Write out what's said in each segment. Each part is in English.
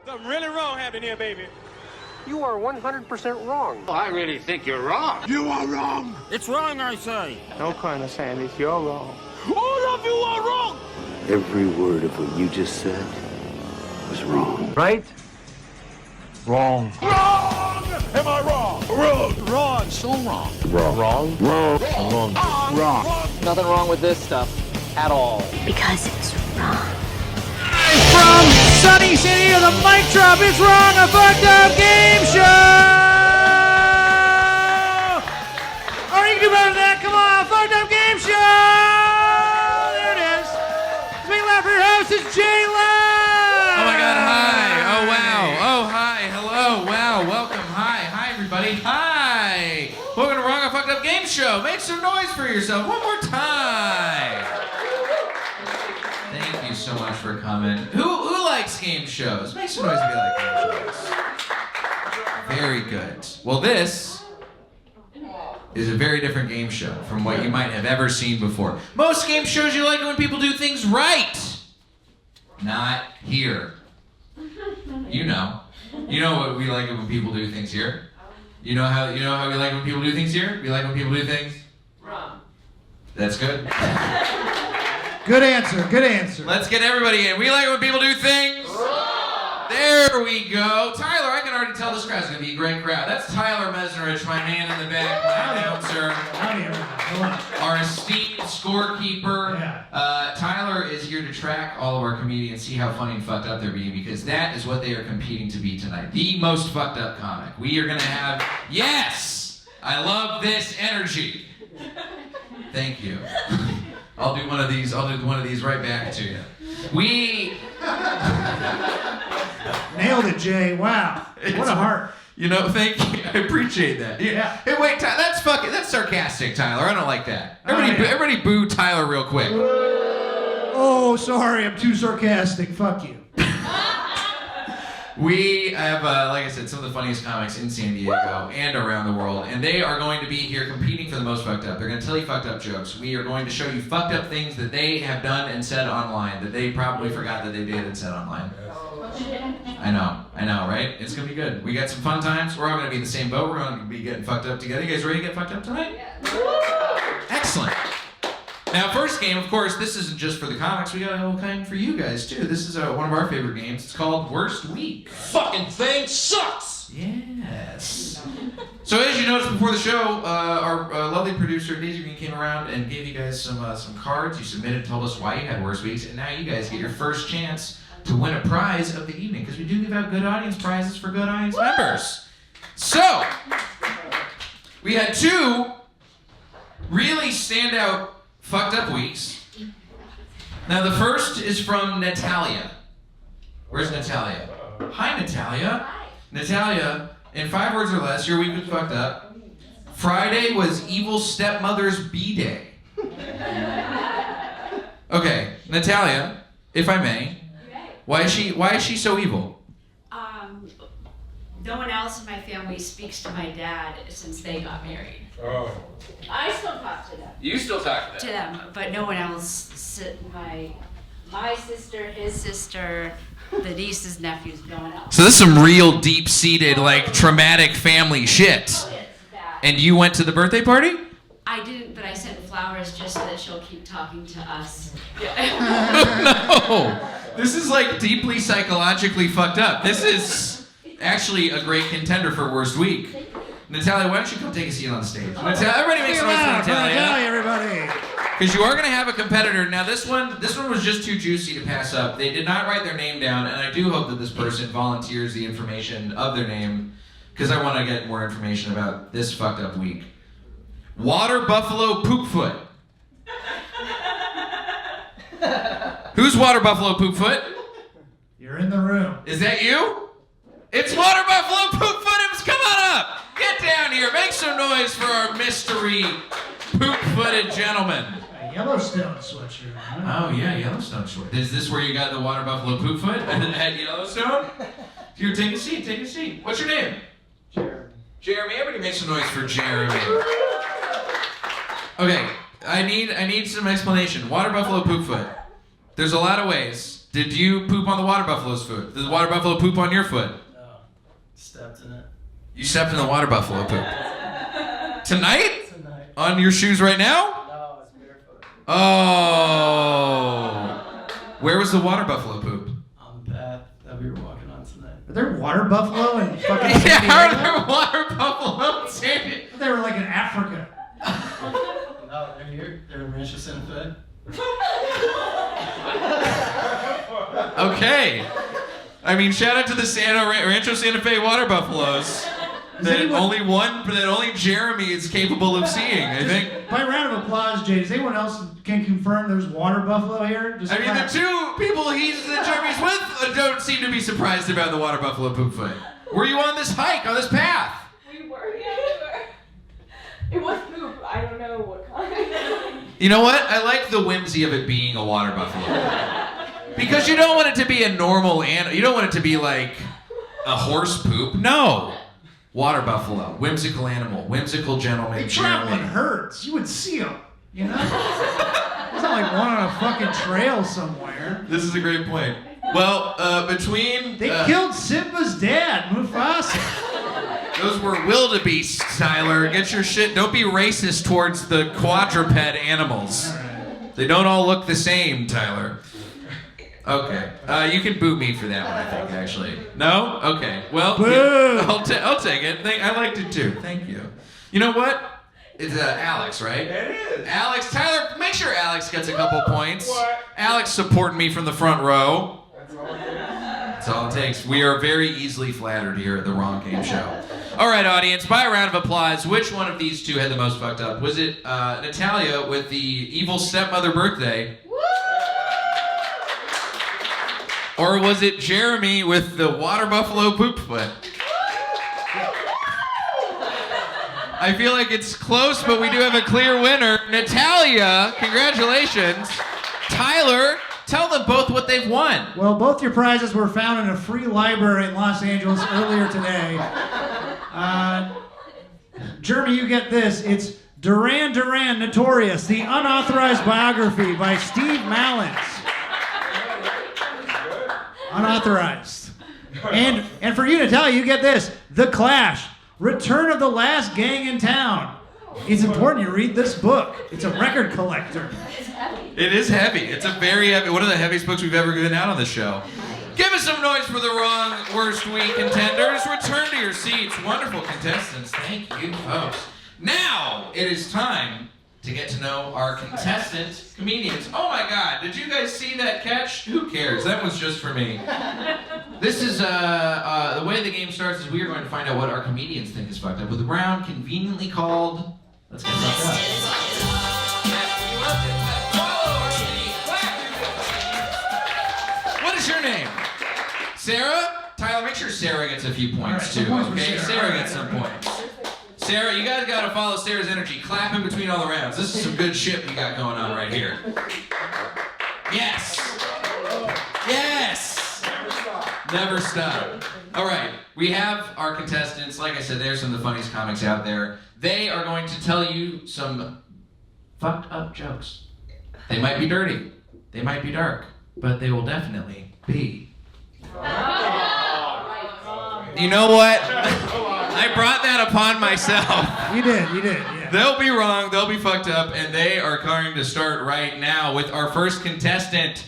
Something really wrong happened here, baby. You are 100% wrong. I really think you're wrong. You are wrong. It's wrong, I say. No kind of Sandys, you're wrong. All of you are wrong. Every word of what you just said was wrong. Right? Wrong. Wrong. Am I wrong? Wrong. Wrong, so wrong. Wrong. Wrong? Wrong. Wrong. Nothing wrong with this stuff at all. Because it's wrong. From Sunny City to the mic drop, it's Wrong, a Fucked Up Game Show! Or you can do better than that, come on, Fucked Up Game Show! There it is. Let's make it loud for your host, it's Jay Love! Oh my god, hi! Oh wow, oh hi, hello, wow, welcome, hi everybody, hi! Welcome to Wrong, a Fucked Up Game Show. Make some noise for yourself one more time! Thank you so much for coming. Who likes game shows? Make some noise if you like game shows. Very good. Well, this is a very different game show from what you might have ever seen before. Most game shows you like it when people do things right. Not here. You know. You know what we like it when people do things here. You know how we like it when people do things here? We like when people do things wrong. That's good. Good answer, good answer. Let's get everybody in. We like it when people do things wrong. There we go. Tyler, I can already tell this crowd's going to be a great crowd. That's Tyler Mesnerich, my man in the back, my announcer. Howdy, everyone. Our esteemed scorekeeper. Yeah. Tyler is here to track all of our comedians, see how funny and fucked up they're being, because that is what they are competing to be tonight. The most fucked up comic. We are going to have, yes, I love this energy. Thank you. I'll do one of these right back to you. We Nailed it, Jay. Wow. What a heart. You know, thank you. I appreciate that. Yeah. Hey, wait, that's sarcastic, Tyler. I don't like that. Oh, yeah. Everybody boo Tyler real quick. Oh, sorry, I'm too sarcastic. Fuck you. We have, like I said, some of the funniest comics in San Diego and around the world, and they are going to be here competing for the most fucked up. They're going to tell you fucked up jokes. We are going to show you fucked up things that they have done and said online that they probably forgot that they did and said online. I know, right? It's going to be good. We got some fun times. We're all going to be in the same boat. We're going to be getting fucked up together. You guys ready to get fucked up tonight? Yeah. Excellent. Now, first game, of course, this isn't just for the comics. We got a whole kind for you guys, too. This is one of our favorite games. It's called Worst Week. Fucking thing sucks. Yes. So as you noticed before the show, our lovely producer, Daisy Green, came around and gave you guys some cards. You submitted, told us why you had worst weeks, and now you guys get your first chance to win a prize of the evening, because we do give out good audience prizes for good audience members. So, we had two really standout fucked up weeks. Now the first is from Natalia. Where's Natalia? Hi, Natalia. Hi. Natalia, in 5 words or less, your week was fucked up. Friday was evil stepmother's B-day. Okay, Natalia, if I may, why is she so evil? No one else in my family speaks to my dad since they got married. Oh. I still talk to them. You still talk To them, but no one else. My sister, his sister, the nieces, nephews, no one else. So this is some real deep-seated, like, traumatic family shit. It's bad. And you went to the birthday party? I didn't, but I sent flowers just so that she'll keep talking to us. No! This is, like, deeply psychologically fucked up. This is actually a great contender for worst week. Natalia, why don't you come take a seat on the stage? Natalia, everybody make some noise for Natalia. Natalia, everybody. Because you are going to have a competitor. Now this one was just too juicy to pass up. They did not write their name down, and I do hope that this person volunteers the information of their name, because I want to get more information about this fucked up week. Water buffalo poop foot. Who's water buffalo poop foot? You're in the room. Is that you? It's water buffalo poop foot. Come on up. Get down here. Make some noise for our mystery poop-footed gentleman. A Yellowstone sweatshirt. Oh yeah, Yellowstone short. Is this where you got the water buffalo poop foot at Yellowstone? Here, take a seat. Take a seat. What's your name? Jeremy. Jeremy. Everybody make some noise for Jeremy. Okay, I need some explanation. Water buffalo poop foot. There's a lot of ways Did you poop on the water buffalo's foot? Did the water buffalo poop on your foot? No. Stepped in it. You stepped in the water buffalo poop. Tonight? Tonight. On your shoes right now? No, it's barefoot. Oh. Where was the water buffalo poop? On the path that we were walking on tonight. Are there water buffalo in fucking San Yeah, Diego? how are there water buffalo in San Diego? They were like in Africa. No, they're here. They're in Rancho Santa Fe. Okay. I mean, shout out to the Rancho Santa Fe water buffaloes. That only Jeremy is capable of seeing, I think. By round of applause, Jay, does anyone else can confirm there's water buffalo here? Just I mean, the two people that Jeremy's with don't seem to be surprised about the water buffalo poop foot. Were you on this hike, on this path? We were, yeah, we were. It was poop. I don't know what kind. You know what? I like the whimsy of it being a water buffalo. Because you don't want it to be a normal animal. You don't want it to be like a horse poop. No. Water buffalo. Whimsical animal. Whimsical gentleman. They travel in herds. You would see them, you know? It's not like one on a fucking trail somewhere. This is a great point. Well, between... They killed Simba's dad, Mufasa. Those were wildebeests, Tyler. Get your shit. Don't be racist towards the quadruped animals. They don't all look the same, Tyler. Okay. You can boo me for that one, I think, actually. No? Okay. Well, yeah, I'll take it. I liked it too. Thank you. You know what? It's Alex, right? It is. Alex, Tyler, make sure Alex gets a couple points. What? Alex supporting me from the front row. That's all it is. That's all it takes. We are very easily flattered here at the Wrong Game Show. All right, audience, by a round of applause, which one of these two had the most fucked up? Was it Natalia with the evil stepmother birthday? Or was it Jeremy with the water buffalo poop foot? I feel like it's close, but we do have a clear winner. Natalia, congratulations. Tyler, tell them both what they've won. Well, both your prizes were found in a free library in Los Angeles earlier today. Jeremy, you get this. It's Duran Duran Notorious, the unauthorized biography by Steve Mallins. Unauthorized. And for you, Natalia, you get this. The Clash, Return of the Last Gang in Town. It's important you read this book. It's a record collector. It is heavy. It's a very heavy, one of the heaviest books we've ever given out on the show. Give us some noise for the Wrong Worst Week contenders. Return to your seats. Wonderful contestants. Thank you, folks. Now it is time to get to know our contestant comedians. Oh my God, did you guys see that catch? Who cares? That was just for me. This is, the way the game starts is we are going to find out what our comedians think is fucked up with a round conveniently called, Let's Get Fucked Up. What is your name? Sarah? Tyler, make sure Sarah gets a few points too, okay? Sarah gets some points. Sarah, you guys gotta follow Sarah's energy. Clap in between all the rounds. This is some good shit we got going on right here. Yes! Yes! Never stop. All right, we have our contestants. Like I said, they're some of the funniest comics out there. They are going to tell you some fucked up jokes. They might be dirty. They might be dark. But they will definitely be. You know what? I brought that upon myself. You did, yeah. They'll be wrong, they'll be fucked up, and they are going to start right now with our first contestant.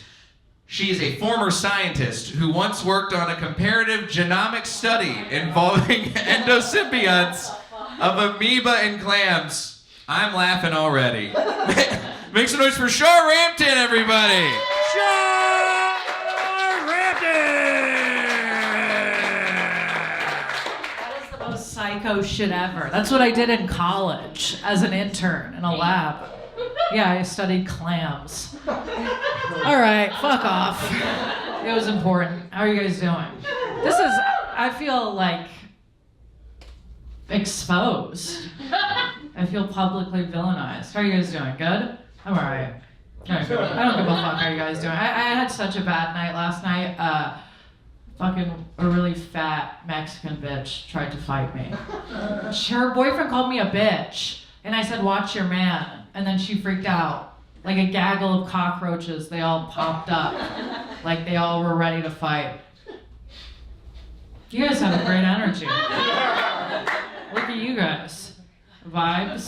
She is a former scientist who once worked on a comparative genomics study involving endosymbionts of amoeba and clams. I'm laughing already. Make some noise for Char Ramtin, everybody. Char Ramtin! Psycho shit ever. That's what I did in college as an intern in a lab. Yeah, I studied clams. All right, fuck off. It was important. How are you guys doing? This is, I feel like exposed. I feel publicly villainized. How are you guys doing? Good? I'm all right. I don't give a fuck how you guys doing. I had such a bad night last night. Fucking a really fat Mexican bitch tried to fight me. Her boyfriend called me a bitch, and I said, "Watch your man." And then she freaked out. Like a gaggle of cockroaches, they all popped up. Like they all were ready to fight. You guys have a great energy. Look at you guys. Vibes.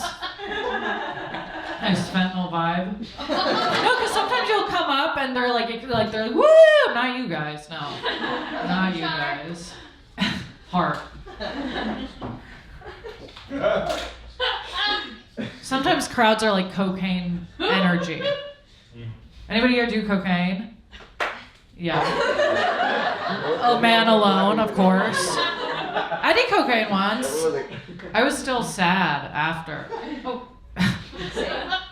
Nice fentanyl vibe. No, because sometimes you'll come up and they're like, woo! Not you guys, no. Not you guys. Heart. Sometimes crowds are like cocaine energy. Anybody here do cocaine? Yeah. A man alone, of course. I did cocaine once. I was still sad after. Oh.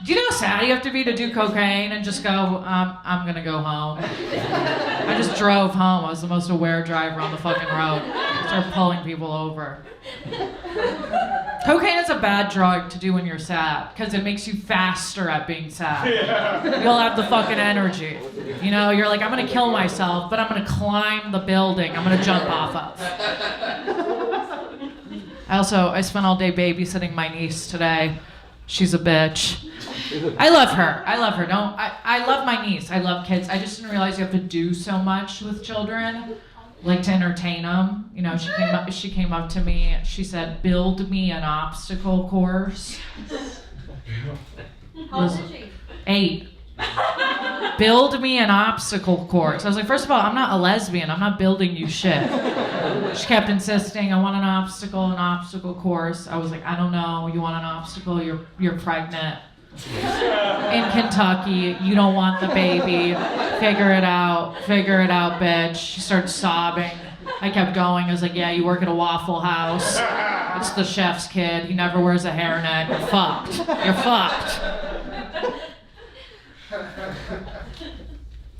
Do you know how sad you have to be to do cocaine and just go, I'm gonna go home? I just drove home. I was the most aware driver on the fucking road. Started pulling people over. Cocaine is a bad drug to do when you're sad because it makes you faster at being sad. You'll have the fucking energy. You know, you're like, I'm gonna kill myself, but I'm gonna climb the building I'm gonna jump off of. I spent all day babysitting my niece today. She's a bitch. I love her. I love my niece. I love kids. I just didn't realize you have to do so much with children, like to entertain them. You know, she came up to me. She said, "Build me an obstacle course." How old is she? 8. Build me an obstacle course. I was like, first of all, I'm not a lesbian. I'm not building you shit. She kept insisting, I want an obstacle course. I was like, I don't know. You want an obstacle? You're pregnant. In Kentucky, you don't want the baby. Figure it out, bitch. She started sobbing. I kept going. I was like, yeah, you work at a Waffle House. It's the chef's kid. He never wears a hairnet. You're fucked. You're fucked.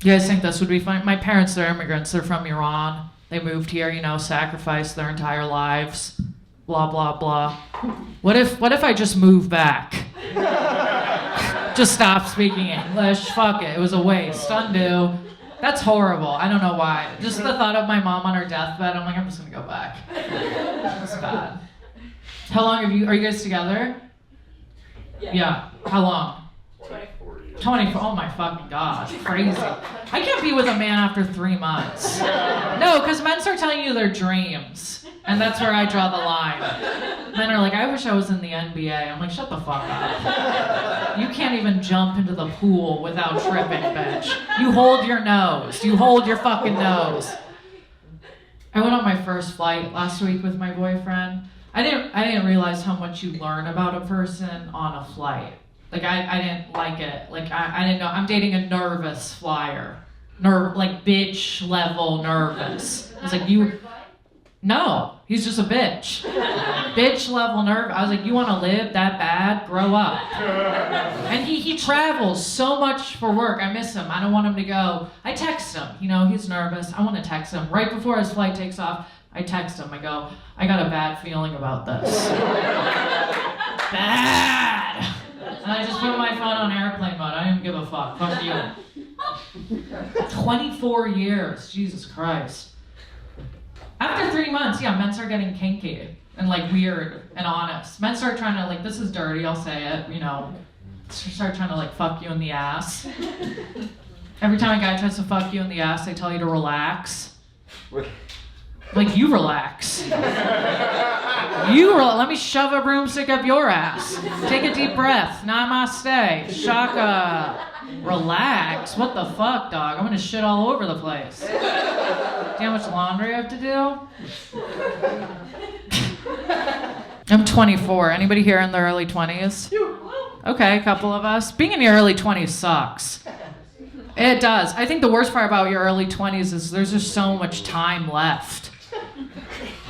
You guys think this would be fun? My parents, they're immigrants. They're from Iran. They moved here, you know, sacrificed their entire lives. Blah, blah, blah. What if I just move back? Just stop speaking English. Fuck it. It was a waste. Undo. That's horrible. I don't know why. Just the thought of my mom on her deathbed, I'm like, I'm just gonna go back. That's bad. How long are you guys together? Yeah. How long? 24. Oh my fucking god. Crazy. I can't be with a man after 3 months. No, because men start telling you their dreams. And that's where I draw the line. Men are like, I wish I was in the NBA. I'm like, shut the fuck up. You can't even jump into the pool without tripping, bitch. You hold your nose. You hold your fucking nose. I went on my first flight last week with my boyfriend. I didn't realize how much you learn about a person on a flight. Like, I didn't like it. Like, I didn't know. I'm dating a nervous flyer. Like, bitch level nervous. I was like, no, he's just a bitch. Bitch level nervous. I was like, you want to live that bad? Grow up. And he travels so much for work. I miss him. I don't want him to go. I text him. You know, he's nervous. I want to text him. Right before his flight takes off, I text him. I go, I got a bad feeling about this. Bad. And I just put my phone on airplane mode. I didn't give a fuck. Fuck you. 24 years. Jesus Christ. After 3 months, yeah, men start getting kinky and like weird and honest. Men start trying to like, this is dirty, I'll say it, you know. Start trying to like fuck you in the ass. Every time a guy tries to fuck you in the ass, they tell you to relax. Like, you relax. Let me shove a broomstick up your ass. Take a deep breath. Namaste. Shaka. Relax. What the fuck, dog? I'm gonna shit all over the place. Do you know how much laundry I have to do? I'm 24. Anybody here in their early 20s? Okay, a couple of us. Being in your early 20s sucks. It does. I think the worst part about your early 20s is there's just so much time left.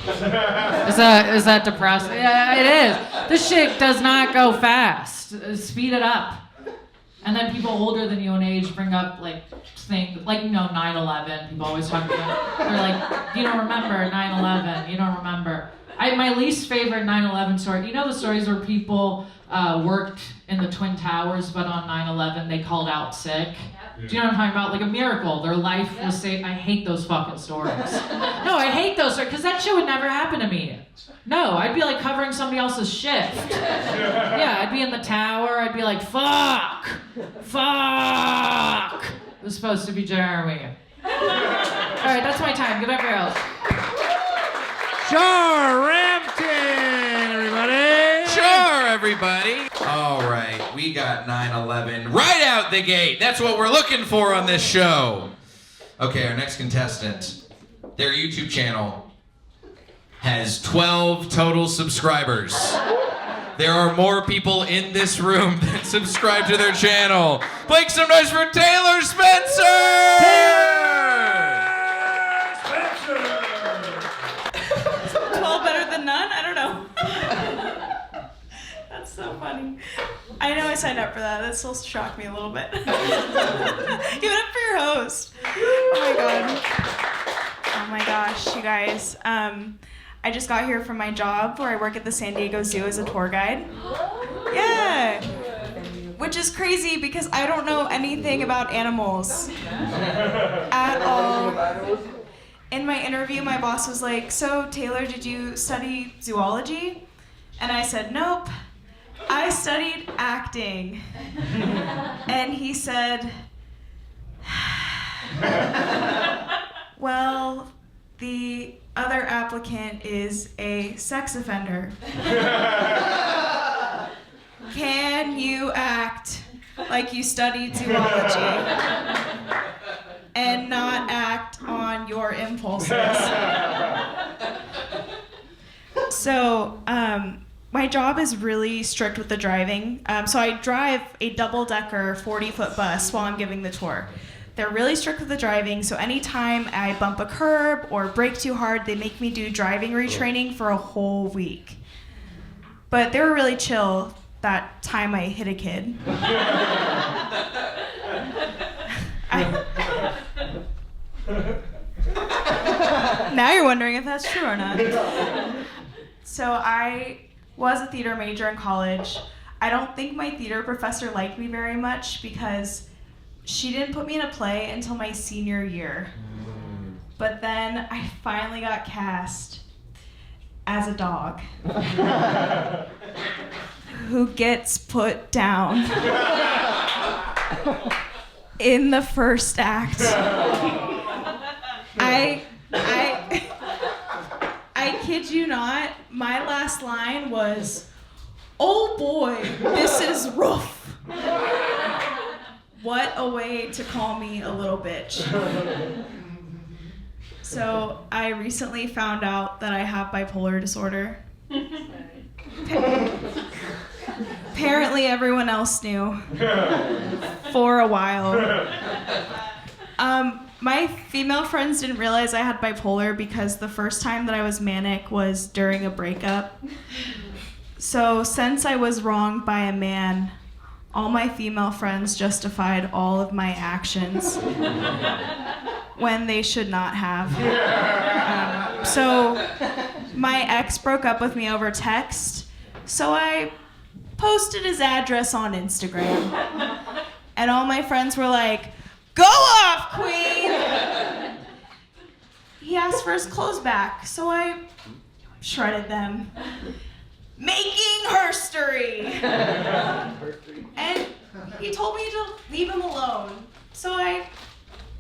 Is that depressing? Yeah, it is. This shit does not go fast. Speed it up. And then people older than you in age bring up like things like, you know, 9/11. People always talk about. They're like, you don't remember 9/11. You don't remember. My least favorite 9/11 story. You know the stories where people worked in the Twin Towers, but on 9/11 they called out sick. Do you know what I'm talking about? Like a miracle. Their life was saved. I hate those fucking stories. No, I hate those stories because that shit would never happen to me. No, I'd be like covering somebody else's shift. Yeah, I'd be in the tower. I'd be like, fuck. It was supposed to be Jeremy. All right, that's my time. Get up your else. Char Ramtin, everybody. Sure, everybody. All right, we got 9/11 right out the gate. That's what we're looking for on this show. Okay, our next contestant, their YouTube channel has 12 total subscribers. There are more people in this room that subscribe to their channel. Make some noise for Taylor Spencer! Better than none? I don't know. That's so funny. I know I signed up for that. That still shocked me a little bit. Give it up for your host. Oh my god. Oh my gosh, you guys. I just got here from my job where I work at the San Diego Zoo as a tour guide. Yeah. Which is crazy because I don't know anything about animals at all. In my interview, my boss was like, "So, Taylor, did you study zoology?" And I said, "Nope, I studied acting." And he said, "Well, the other applicant is a sex offender. Can you act like you studied zoology and not act on your impulses?" So, my job is really strict with the driving. So I drive a double-decker 40-foot bus while I'm giving the tour. They're really strict with the driving, so anytime I bump a curb or brake too hard, they make me do driving retraining for a whole week. But they were really chill that time I hit a kid. Now you're wondering if that's true or not. So I was a theater major in college. I don't think my theater professor liked me very much because she didn't put me in a play until my senior year. But then I finally got cast as a dog who gets put down in the first act. I kid you not, my last line was, "Oh boy, this is rough." What a way to call me a little bitch. So I recently found out that I have bipolar disorder. Apparently everyone else knew for a while. My female friends didn't realize I had bipolar because the first time that I was manic was during a breakup. So since I was wronged by a man, all my female friends justified all of my actions when they should not have. So my ex broke up with me over text, so I posted his address on Instagram. And all my friends were like, "Go off, queen!" He asked for his clothes back, so I shredded them. Making herstory! And he told me to leave him alone, so I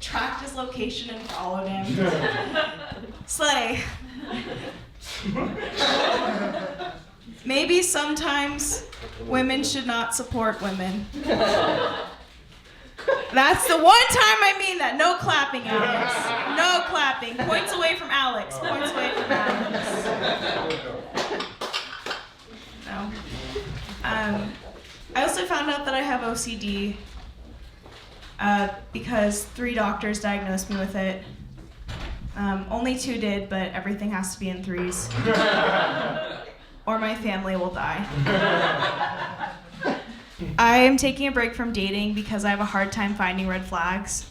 tracked his location and followed him. Slay. Maybe sometimes women should not support women. That's the one time I mean that. No clapping, Alex. No clapping. Points away from Alex. Points away from Alex. No. I also found out that I have OCD because 3 doctors diagnosed me with it. Only 2 did, but everything has to be in 3s. Or my family will die. I am taking a break from dating because I have a hard time finding red flags.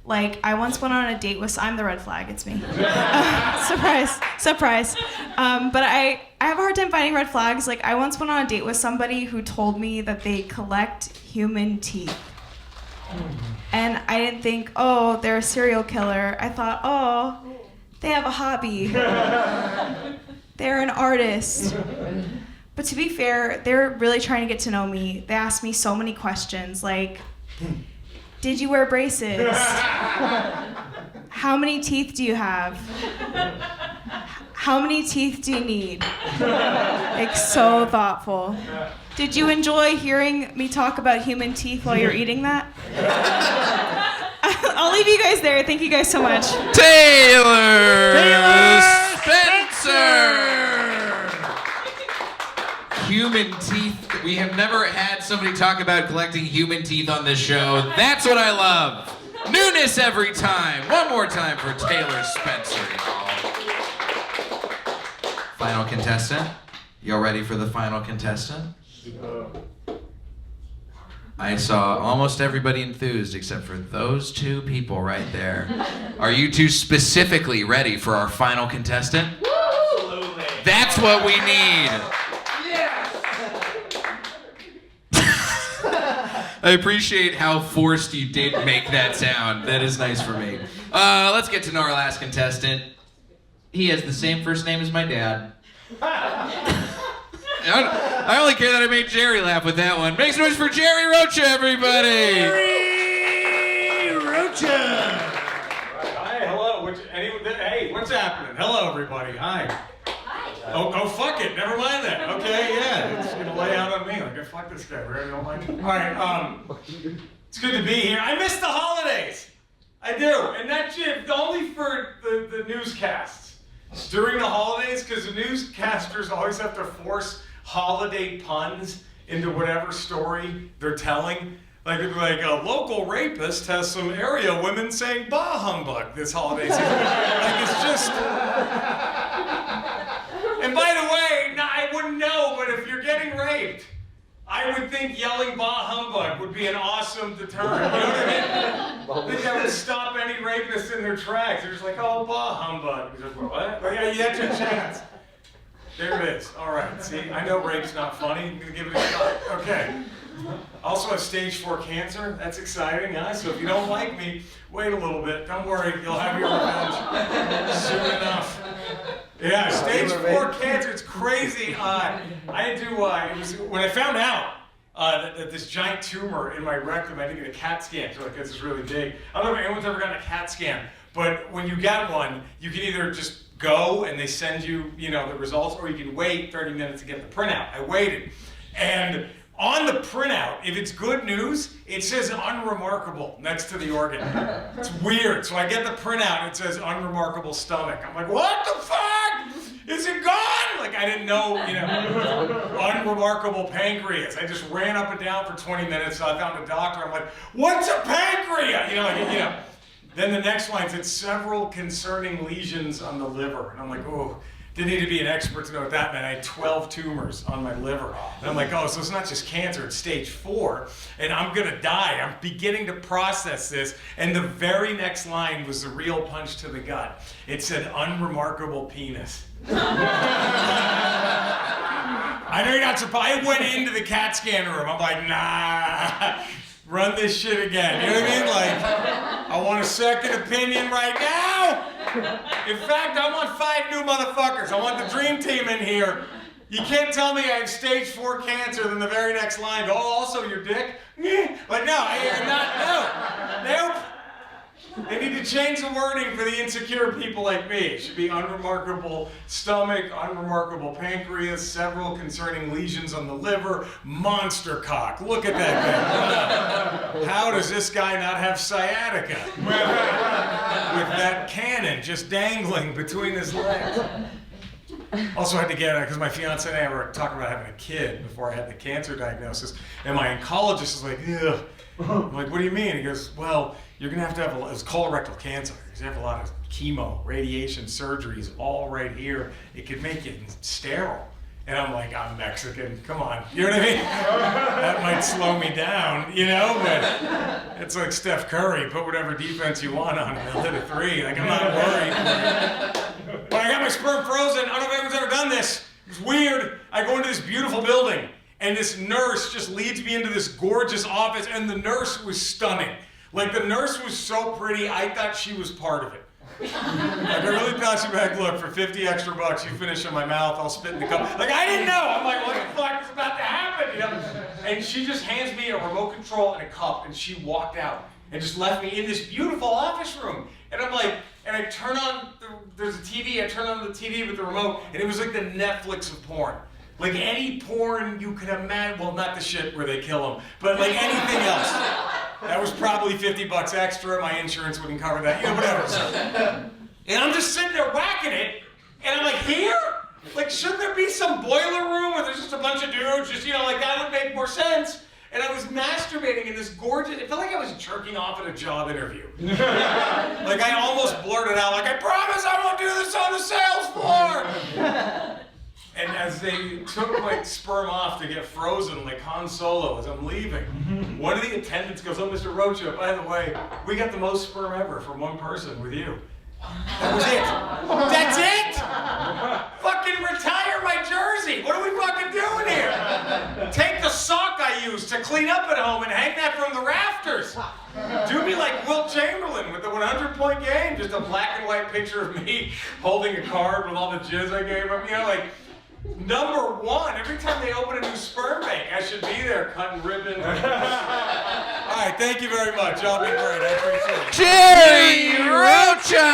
Like, I once went on a date with, I'm the red flag, it's me. Surprise, surprise. But I have a hard time finding red flags. Like, I once went on a date with somebody who told me that they collect human teeth. And I didn't think, oh, they're a serial killer. I thought, oh, they have a hobby. They're an artist. But to be fair, they're really trying to get to know me. They asked me so many questions, like, did you wear braces? How many teeth do you have? How many teeth do you need? Like, so thoughtful. Did you enjoy hearing me talk about human teeth while you're eating that? I'll leave you guys there. Thank you guys so much. Taylor Spencer! Human teeth. We have never had somebody talk about collecting human teeth on this show. That's what I love. Newness every time. One more time for Taylor Spencer, y'all. Final contestant. Y'all ready for the final contestant? I saw almost everybody enthused except for those two people right there. Are you two specifically ready for our final contestant? Absolutely. That's what we need. I appreciate how forced you did make that sound. That is nice for me. Let's get to know our last contestant. He has the same first name as my dad. I only care that I made Jerry laugh with that one. Make some noise for Jerry Rocha, everybody! Jerry Rocha! Hi, hello. Hey, what's happening? Hello, everybody. Hi. Oh, fuck it. Never mind that. Okay, yeah. It's gonna lay out on me. Like, fuck this guy. Really don't like it. All right, it's good to be here. I miss the holidays. I do. And that's only for the newscasts. During the holidays, because the newscasters always have to force holiday puns into whatever story they're telling. Like a local rapist has some area women saying bah humbug this holiday season. Like, it's just... And by the way, I wouldn't know, but if you're getting raped, I would think yelling bah humbug would be an awesome deterrent. You know what I mean? I think that would stop any rapists in their tracks. They're just like, oh, bah humbug. He's like, what? Well, yeah, you had your chance. There it is. All right. See, I know rape's not funny. I'm going to give it a shot. Okay. Also have stage 4 cancer. That's exciting, huh? So if you don't like me, wait a little bit. Don't worry. You'll have your revenge soon enough. Yeah, stage 4 cancer. It's crazy. I had to, it was, when I found out that this giant tumor in my rectum, I had to get a CAT scan. So this is really big. I don't know if anyone's ever gotten a CAT scan, but when you get one, you can either just go and they send you, the results, or you can wait 30 minutes to get the printout. I waited. And on the printout, if it's good news, it says unremarkable next to the organ. It's weird. So I get the printout and it says unremarkable stomach. I'm like, what the fuck? Is it gone? Like, I didn't know, unremarkable pancreas. I just ran up and down for 20 minutes. So I found a doctor. I'm like, what's a pancreas? Then the next line said several concerning lesions on the liver. And I'm like, oh. Didn't need to be an expert to know what that meant. I had 12 tumors on my liver. And I'm like, oh, so it's not just cancer, it's stage 4, and I'm gonna die. I'm beginning to process this. And the very next line was the real punch to the gut. It said, unremarkable penis. I know you're not surprised. I went into the CAT scan room. I'm like, nah, run this shit again. You know what I mean? Like, I want a second opinion right now. In fact, I want 5 new motherfuckers. I want the dream team in here. You can't tell me I have stage 4 cancer, then the very next line go, oh, also your dick? Like, no, I'm not, nope. They need to change the wording for the insecure people like me. It should be unremarkable stomach, unremarkable pancreas, several concerning lesions on the liver, monster cock. Look at that guy. How does this guy not have sciatica? With that cannon just dangling between his legs. Also had to get it because my fiance and I were talking about having a kid before I had the cancer diagnosis, and my oncologist is like, ugh. I'm like, what do you mean? He goes, well, you're gonna have it's colorectal cancer. You're gonna have a lot of chemo, radiation, surgeries all right here. It could make you sterile. And I'm like, I'm Mexican, come on. You know what I mean? That might slow me down, but it's like Steph Curry, put whatever defense you want on him, they'll hit a 3. Like, I'm not worried. But I got my sperm frozen. I don't know if anyone's ever done this. It's weird. I go into this beautiful building, and this nurse just leads me into this gorgeous office, and the nurse was stunning. Like, the nurse was so pretty, I thought she was part of it. Like, I really thought she'd be like, look, for 50 extra bucks, you finish in my mouth, I'll spit in the cup. Like, I didn't know. I'm like, what the fuck is about to happen? And she just hands me a remote control and a cup, and she walked out. and just left me in this beautiful office room. And I'm like, and I turn on, there's a TV, I turn on the TV with the remote, and it was like the Netflix of porn. Like any porn you could imagine, well, not the shit where they kill them, but like anything else. That was probably $50 extra, my insurance wouldn't cover that, whatever. So, and I'm just sitting there whacking it, and I'm like, here? Like, shouldn't there be some boiler room where there's just a bunch of dudes, just, like that would make more sense. And I was masturbating in this gorgeous, it felt like I was jerking off at a job interview. Like I almost blurted out, like, I promise I won't do this on the sales floor. And as they took my sperm off to get frozen, like Han Solo, as I'm leaving, one of the attendants goes, oh, Mr. Rocha, by the way, we got the most sperm ever from one person with you. That was it. That's it? Fucking retire my jersey. What are we fucking doing here? Take the sock I used to clean up at home and hang that from the rafters. Do me like Wilt Chamberlain with the 100-point game. Just a black and white picture of me holding a card with all the jizz I gave him. Like, number one, every time they open a new sperm bank, I should be there cutting ribbons. All right, thank you very much. Y'all been great. I appreciate it. Jerry Rocha!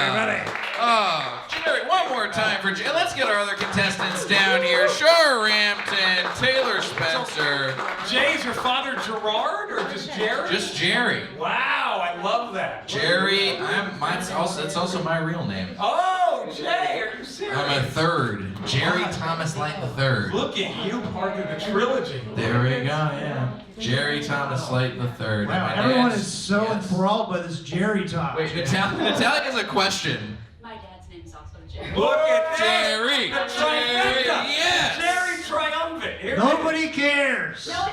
Everybody. Oh, Jerry, one more time for Jerry. Let's get our other contestants down here. Char Ramtin, Taylor Spencer. Jay, is your father Gerard or just Jerry? Just Jerry. Wow, I love that. Jerry, that's also my real name. Oh, Jay, are you serious? I'm a third. Jerry Thomas Light III. Look at you, part of the trilogy. There we go, yeah. Jerry Thomas Light III. Wow, everyone is so enthralled by this Jerry talk. Wait, Natalia has a question. My dad's name is also Jerry. Look at Jerry. that. Jerry, yes. Jerry Triumphant. Here Nobody cares. No,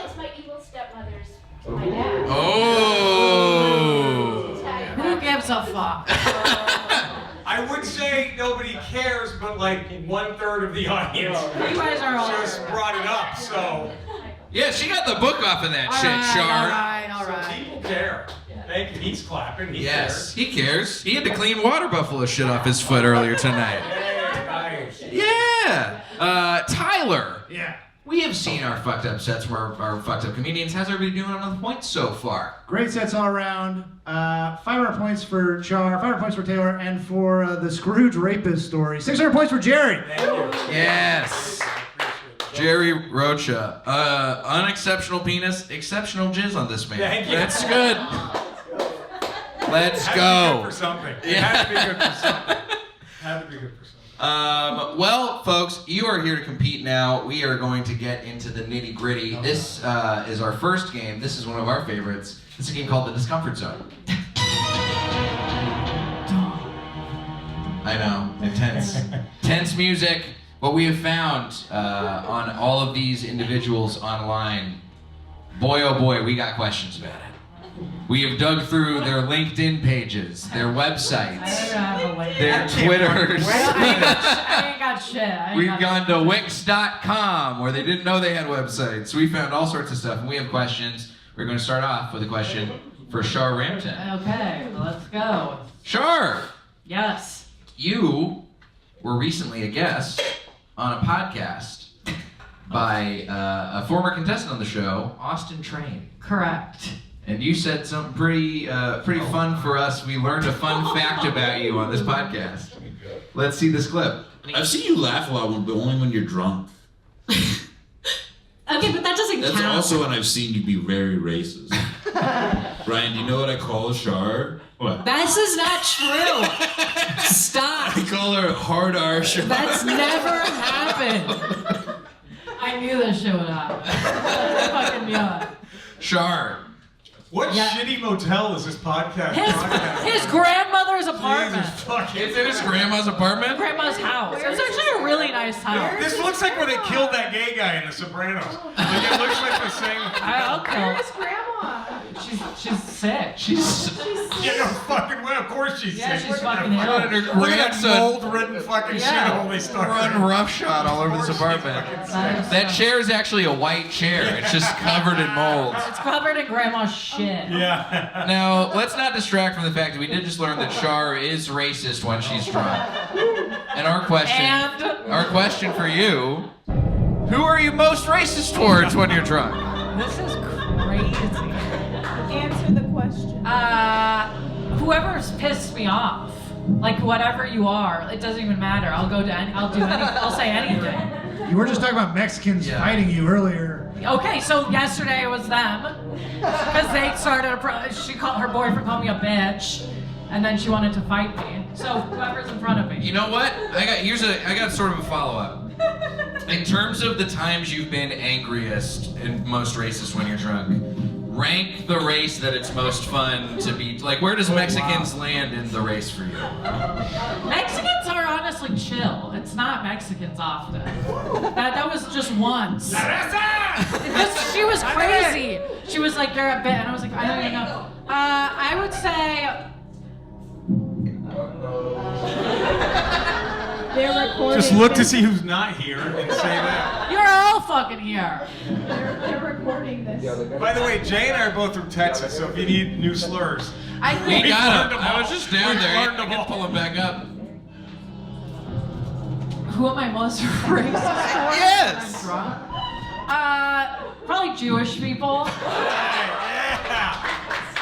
it's my evil stepmother's my dad. Oh. Who gives a fuck? I would say nobody cares, but like 1/3 of the audience You guys are all just brought it up, so. Yeah, she got the book off of that shit, Char. All right. So people care. Thank you. He's clapping. He Yes, cares. he cares. He had to clean water buffalo shit off his foot earlier tonight. Hey, nice. Yeah. Tyler. Yeah. We have seen our fucked up sets from our fucked up comedians. How's everybody doing on the points so far? Great sets all around. 500 points for Char, 500 points for Taylor, and for the Scrooge rapist story, 600 points for Jerry. Thank you. Yes. Jerry Rocha. Unexceptional penis, exceptional jizz on this man. Thank you. That's good. Let's Had to be go. good for something. It had to be good for something. Had to be good for something. Well, folks, you are here to compete now. We are going to get into the nitty-gritty. This is our first game. This is one of our favorites. It's a game called the Discomfort Zone. I know, intense. Tense music. What we have found on all of these individuals online, boy oh boy, we got questions about it. We have dug through their LinkedIn pages, their websites, their Twitters. I ain't got shit. We've gone to Wix.com where they didn't know they had websites. We found all sorts of stuff and we have questions. We're going to start off with a question for Char Ramtin. Okay, let's go. Char! Yes. You were recently a guest on a podcast by a former contestant on the show, Austin Train. Correct. And you said something pretty fun for us. We learned a fun fact about you on this podcast. Let's see this clip. I've seen you laugh a lot, but only when you're drunk. Okay, but that doesn't That's count. also when I've seen you be very racist. Ryan, do you know what I call Char? What? This is not true. Stop. I call her hard R Char. That's never happened. I knew this shit would happen. I fucking knew it. Char. What shitty motel is this podcast? His grandmother's apartment. Jesus fucking. Is it his grandma's apartment? Grandma's house. It was actually a really nice house. This looks like where they killed that gay guy in The Sopranos. Like it looks like the same. I'll kill. Where's Grandma? She's sick. She's Yeah, no fucking way. Of course she's Yeah, sick. she's Look at fucking that ill. fucking- Her Look at that grandson mold-ridden fucking shithole they stuck run in. roughshod all over this apartment. That chair is actually a white chair. It's just covered in mold. It's covered in grandma's shit. Yeah. Now, let's not distract from the fact that we did just learn that Char is racist when she's drunk. And our question for you, who are you most racist towards when you're drunk? This is crazy. answer the question. Whoever's pissed me off, like whatever you are, it doesn't even matter. I'll do anything. I'll say anything. You were just talking about Mexicans fighting you earlier. Okay, so yesterday it was them, because they started. Her boyfriend called me a bitch, and then she wanted to fight me. So whoever's in front of me. You know what? I got sort of a follow-up. In terms of the times you've been angriest and most racist when you're drunk, rank the race that it's most fun to be. Like, where does Mexicans land in the race for you? Mexicans are honestly chill. It's not Mexicans often. That was just once. She was crazy. She was like, "You're a bit," and I was like, "I don't even know." I would say. They're recording. Just look to see who's not here and say that. You're all fucking here. They're recording this. By the way, Jay and I are both from Texas, so if you need new slurs, We got him. them I all. was just down We've there. learned I them can all. pull him back up. Who am I most racist towards? Yes! I'm drunk? Probably Jewish people.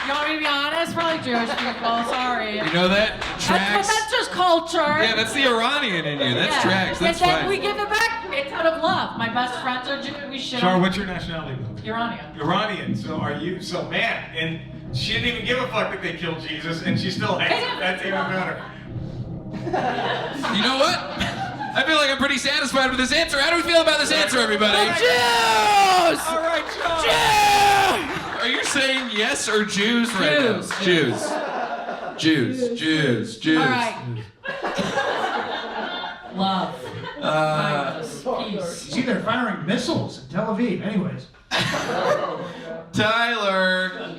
You want me to be honest? Probably Jewish people. Sorry. You know that tracks. That's just culture. Yeah, that's the Iranian in you. That's tracks. That's and then fine. we give it back. It's out of love. My best friends are Jewish. We shit Char, on what's your nationality? Iranian. Iranian. So are you? So man, and she didn't even give a fuck that they killed Jesus, and she still hates it. That's even better. You know what? I feel like I'm pretty satisfied with this answer. How do we feel about this answer, everybody? Jews! All right, Char. Jews! Are you saying yes or Jews right now? Jews. Jews. All right. Love. Peace. See, they're firing missiles in Tel Aviv. Anyways. Tyler,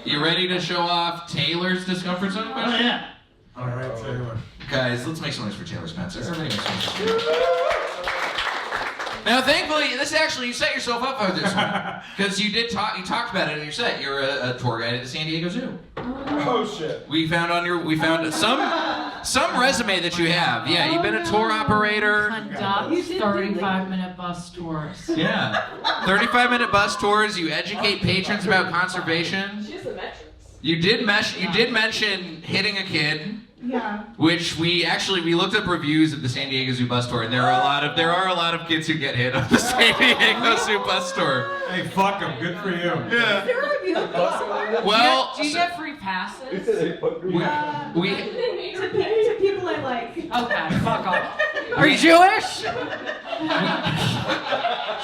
you ready to show off Taylor's discomfort zone question? Oh, yeah. All right, Taylor. Guys, let's make some noise for Taylor Spencer. Everybody make some noise for Taylor. Now, thankfully, you set yourself up for this one because you talked about it in your set. You're a tour guide at the San Diego Zoo. Oh shit. We found some resume that you have. Yeah, you've been a tour operator. Conduct 35-minute bus tours. Yeah, 35-minute bus tours. You educate patrons about conservation. You did mention hitting a kid. Yeah. Which we looked up reviews of the San Diego Zoo bus tour, and there are a lot of kids who get hit on the San Diego Zoo bus tour. Hey, fuck them. Good for you. Yeah. Is there a review of these? Well, do you get free passes? To people I like. Okay, fuck off. Are you Jewish?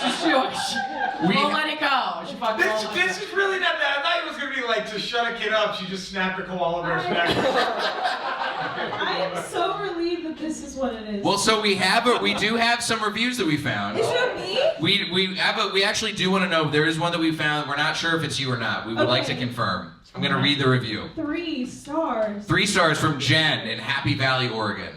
She's Jewish. We'll let it go. She fucking This is really not bad. I thought it was gonna be like to shut a kid up. She just snapped a koala bear's neck. I am so relieved that this is what it is. well, so we do have some reviews that we found. Is it me? We actually do want to know. There is one that we found. We're not sure if it's you or not. We would like to confirm. I'm gonna read the review. 3 stars. 3 stars from Jen in Happy Valley, Oregon.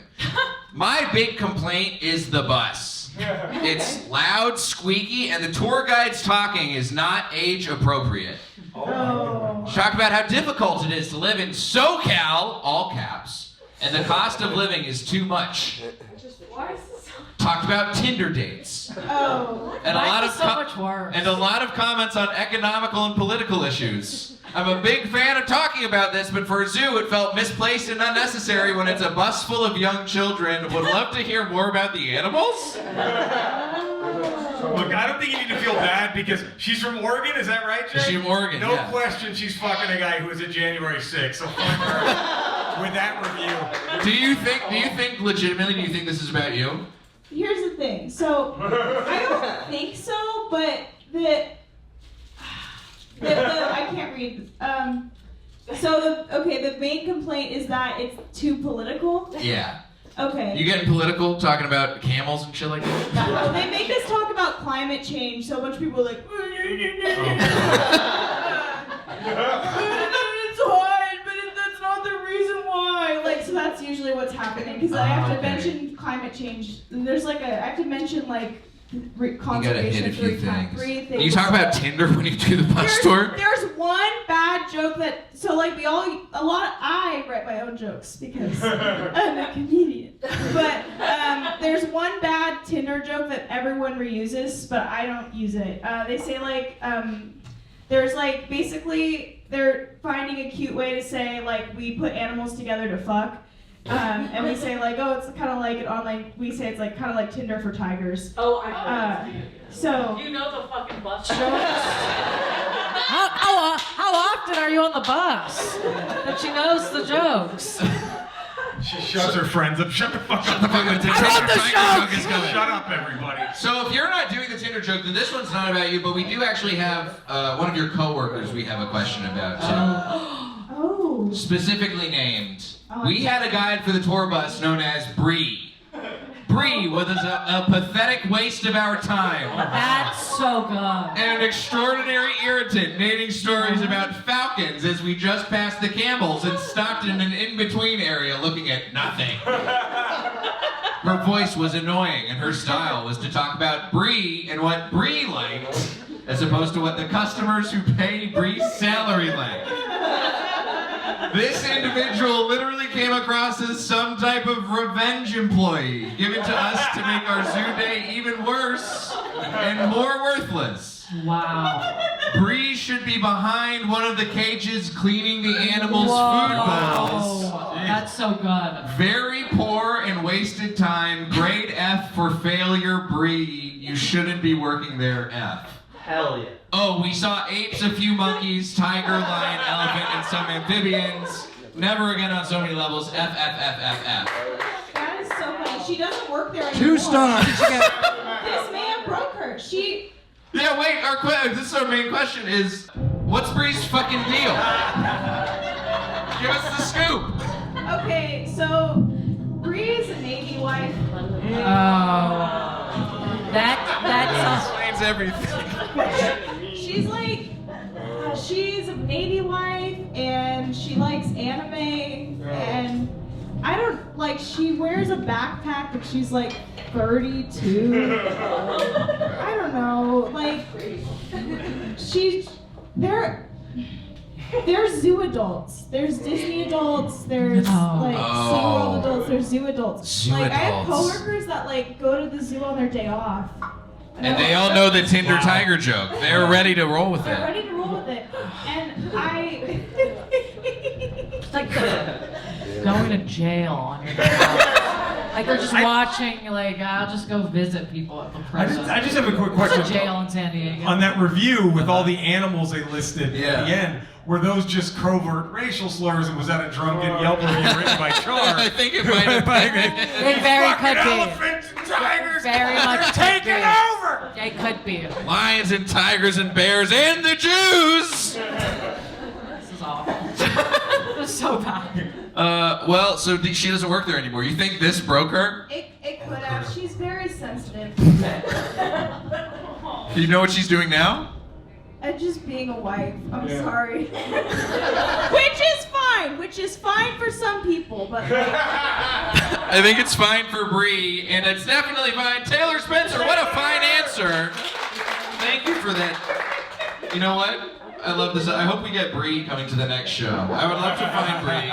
My big complaint is the bus. It's loud, squeaky, and the tour guide's talking is not age appropriate. Oh. Talk about how difficult it is to live in SoCal, all caps, and the cost of living is too much. Why is this so... Talked about Tinder dates. Oh. And Life is so much worse. and a lot of comments on economical and political issues. I'm a big fan of talking about this, but for a zoo, it felt misplaced and unnecessary when it's a bus full of young children. Would love to hear more about the animals. Look, I don't think you need to feel bad because she's from Oregon. Is that right, Jay? She's from Oregon. No yeah. question, she's fucking a guy who was at January 6th. So fuck her with that review. Do you think legitimately? Do you think this is about you? Here's the thing. So, I don't think so, but the I can't read. The main complaint is that it's too political. Yeah. Okay. You getting political, talking about camels and shit like that? No, they make us talk about climate change, so a bunch of people are like, it's hard, but that's not the reason why. Like, so that's usually what's happening, because I have to mention climate change. And there's like I have to mention like conservation you gotta hit a few 3 things. You talk about Tinder when you do the bus tour? There's one bad joke that, so like I write my own jokes because I'm a comedian. But there's one bad Tinder joke that everyone reuses, but I don't use it. They say like, there's like basically they're finding a cute way to say, like, we put animals together to fuck. And we say, like, oh, it's kind of like an online, we say it's like kind of like Tinder for tigers. Oh, I know. So. You know the fucking bus jokes? How often are you on the bus that she knows the jokes? She shuts her friends up. Shut the fuck up. The Tinder joke is coming. Shut up, everybody. So if you're not doing the Tinder joke, then this one's not about you, but we do actually have one of your coworkers we have a question about. Oh. Specifically named. We had a guide for the tour bus known as Bree. Bree was a pathetic waste of our time. That's so good. And an extraordinary irritant, naming stories about falcons as we just passed the camels and stopped in an in-between area looking at nothing. Her voice was annoying, and her style was to talk about Bree and what Bree liked, as opposed to what the customers who pay Bree's salary like. This individual literally came across as some type of revenge employee, given to us to make our zoo day even worse and more worthless. Wow. Bree should be behind one of the cages cleaning the animals' food bowls. That's so good. Very poor and wasted time. Grade F for failure, Bree. You shouldn't be working there, F. Hell yeah. Oh, we saw apes, a few monkeys, tiger, lion, elephant, and some amphibians. Never again on so many levels. F, F, F, F, F. That is so funny. She doesn't work there anymore. 2 stars. This man broke her. Yeah, wait, this is our main question is, what's Bree's fucking deal? Give us the scoop. Okay, so Bree is a Navy wife. That explains everything. She's like, she's a Navy wife, and she likes anime, and I don't, like, she wears a backpack, but she's like 32. I don't know, like, there's zoo adults, there's Disney adults, there's like SeaWorld adults, there's zoo adults. I have coworkers that like go to the zoo on their day off. And they all know the Tinder tiger joke. They're ready to roll with it. They're ready to roll with it. And It's like going to jail on your day off. Like we're just watching, like, I'll just go visit people at the prison. I just have a quick question. It's a jail in San Diego. On that review with all the animals they listed at the end, were those just covert racial slurs, and was that a drunken Yelp review written by Char? I think it might have been. It very could be. Elephants and tigers, Very much they're could taking be. over! It could be. Lions and tigers and bears and the Jews! This is awful. This is so bad. Well, so she doesn't work there anymore. You think this broke her? it could have. She's very sensitive. Do you know what she's doing now? Just being a wife. I'm sorry. Which is fine for some people, but I think it's fine for Bree, and it's definitely fine. Taylor Spencer, what a fine answer. Thank you for that. You know what? I love this. I hope we get Bree coming to the next show. I would love to find Bree.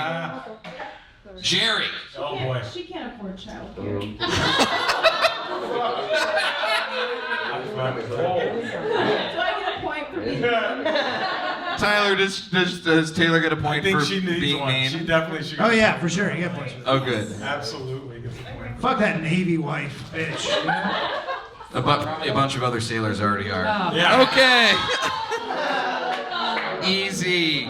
Jerry. Oh boy. She can't afford childcare. Do I get a point for being mean? Tyler, does Taylor get a point for being mean? She definitely should. Oh yeah, for sure. You get points for that. Oh, good. Absolutely gets a point. Fuck that Navy wife, bitch. A bunch of other sailors already are. Oh. Yeah. Okay. Easy.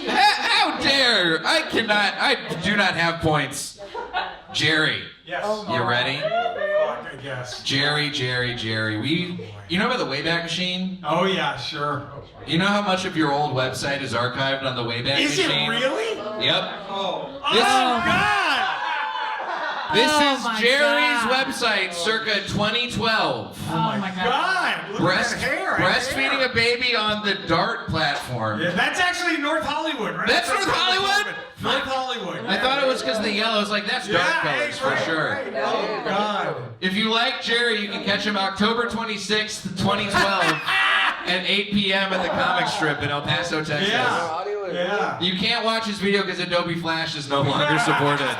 How dare! I do not have points. Jerry. Yes. You ready? Fuck, I guess. Jerry. You know about the Wayback Machine? Oh yeah, sure. You know how much of your old website is archived on the Wayback Is Machine? it really? Yep. Oh. This- Oh God! This Oh is my Jerry's God. website circa 2012. Oh my God. Look at that hair. Breastfeeding a baby on the DART platform. Yeah, that's actually North Hollywood, right? That's North Hollywood? North Hollywood. I thought it was because of the yellow. I was like, that's dark colors for sure. Right. Oh God. If you like Jerry, you can catch him October 26th, 2012 at 8 p.m. at the comic strip in El Paso, Texas. Yeah. You can't watch his video because Adobe Flash is no longer supported.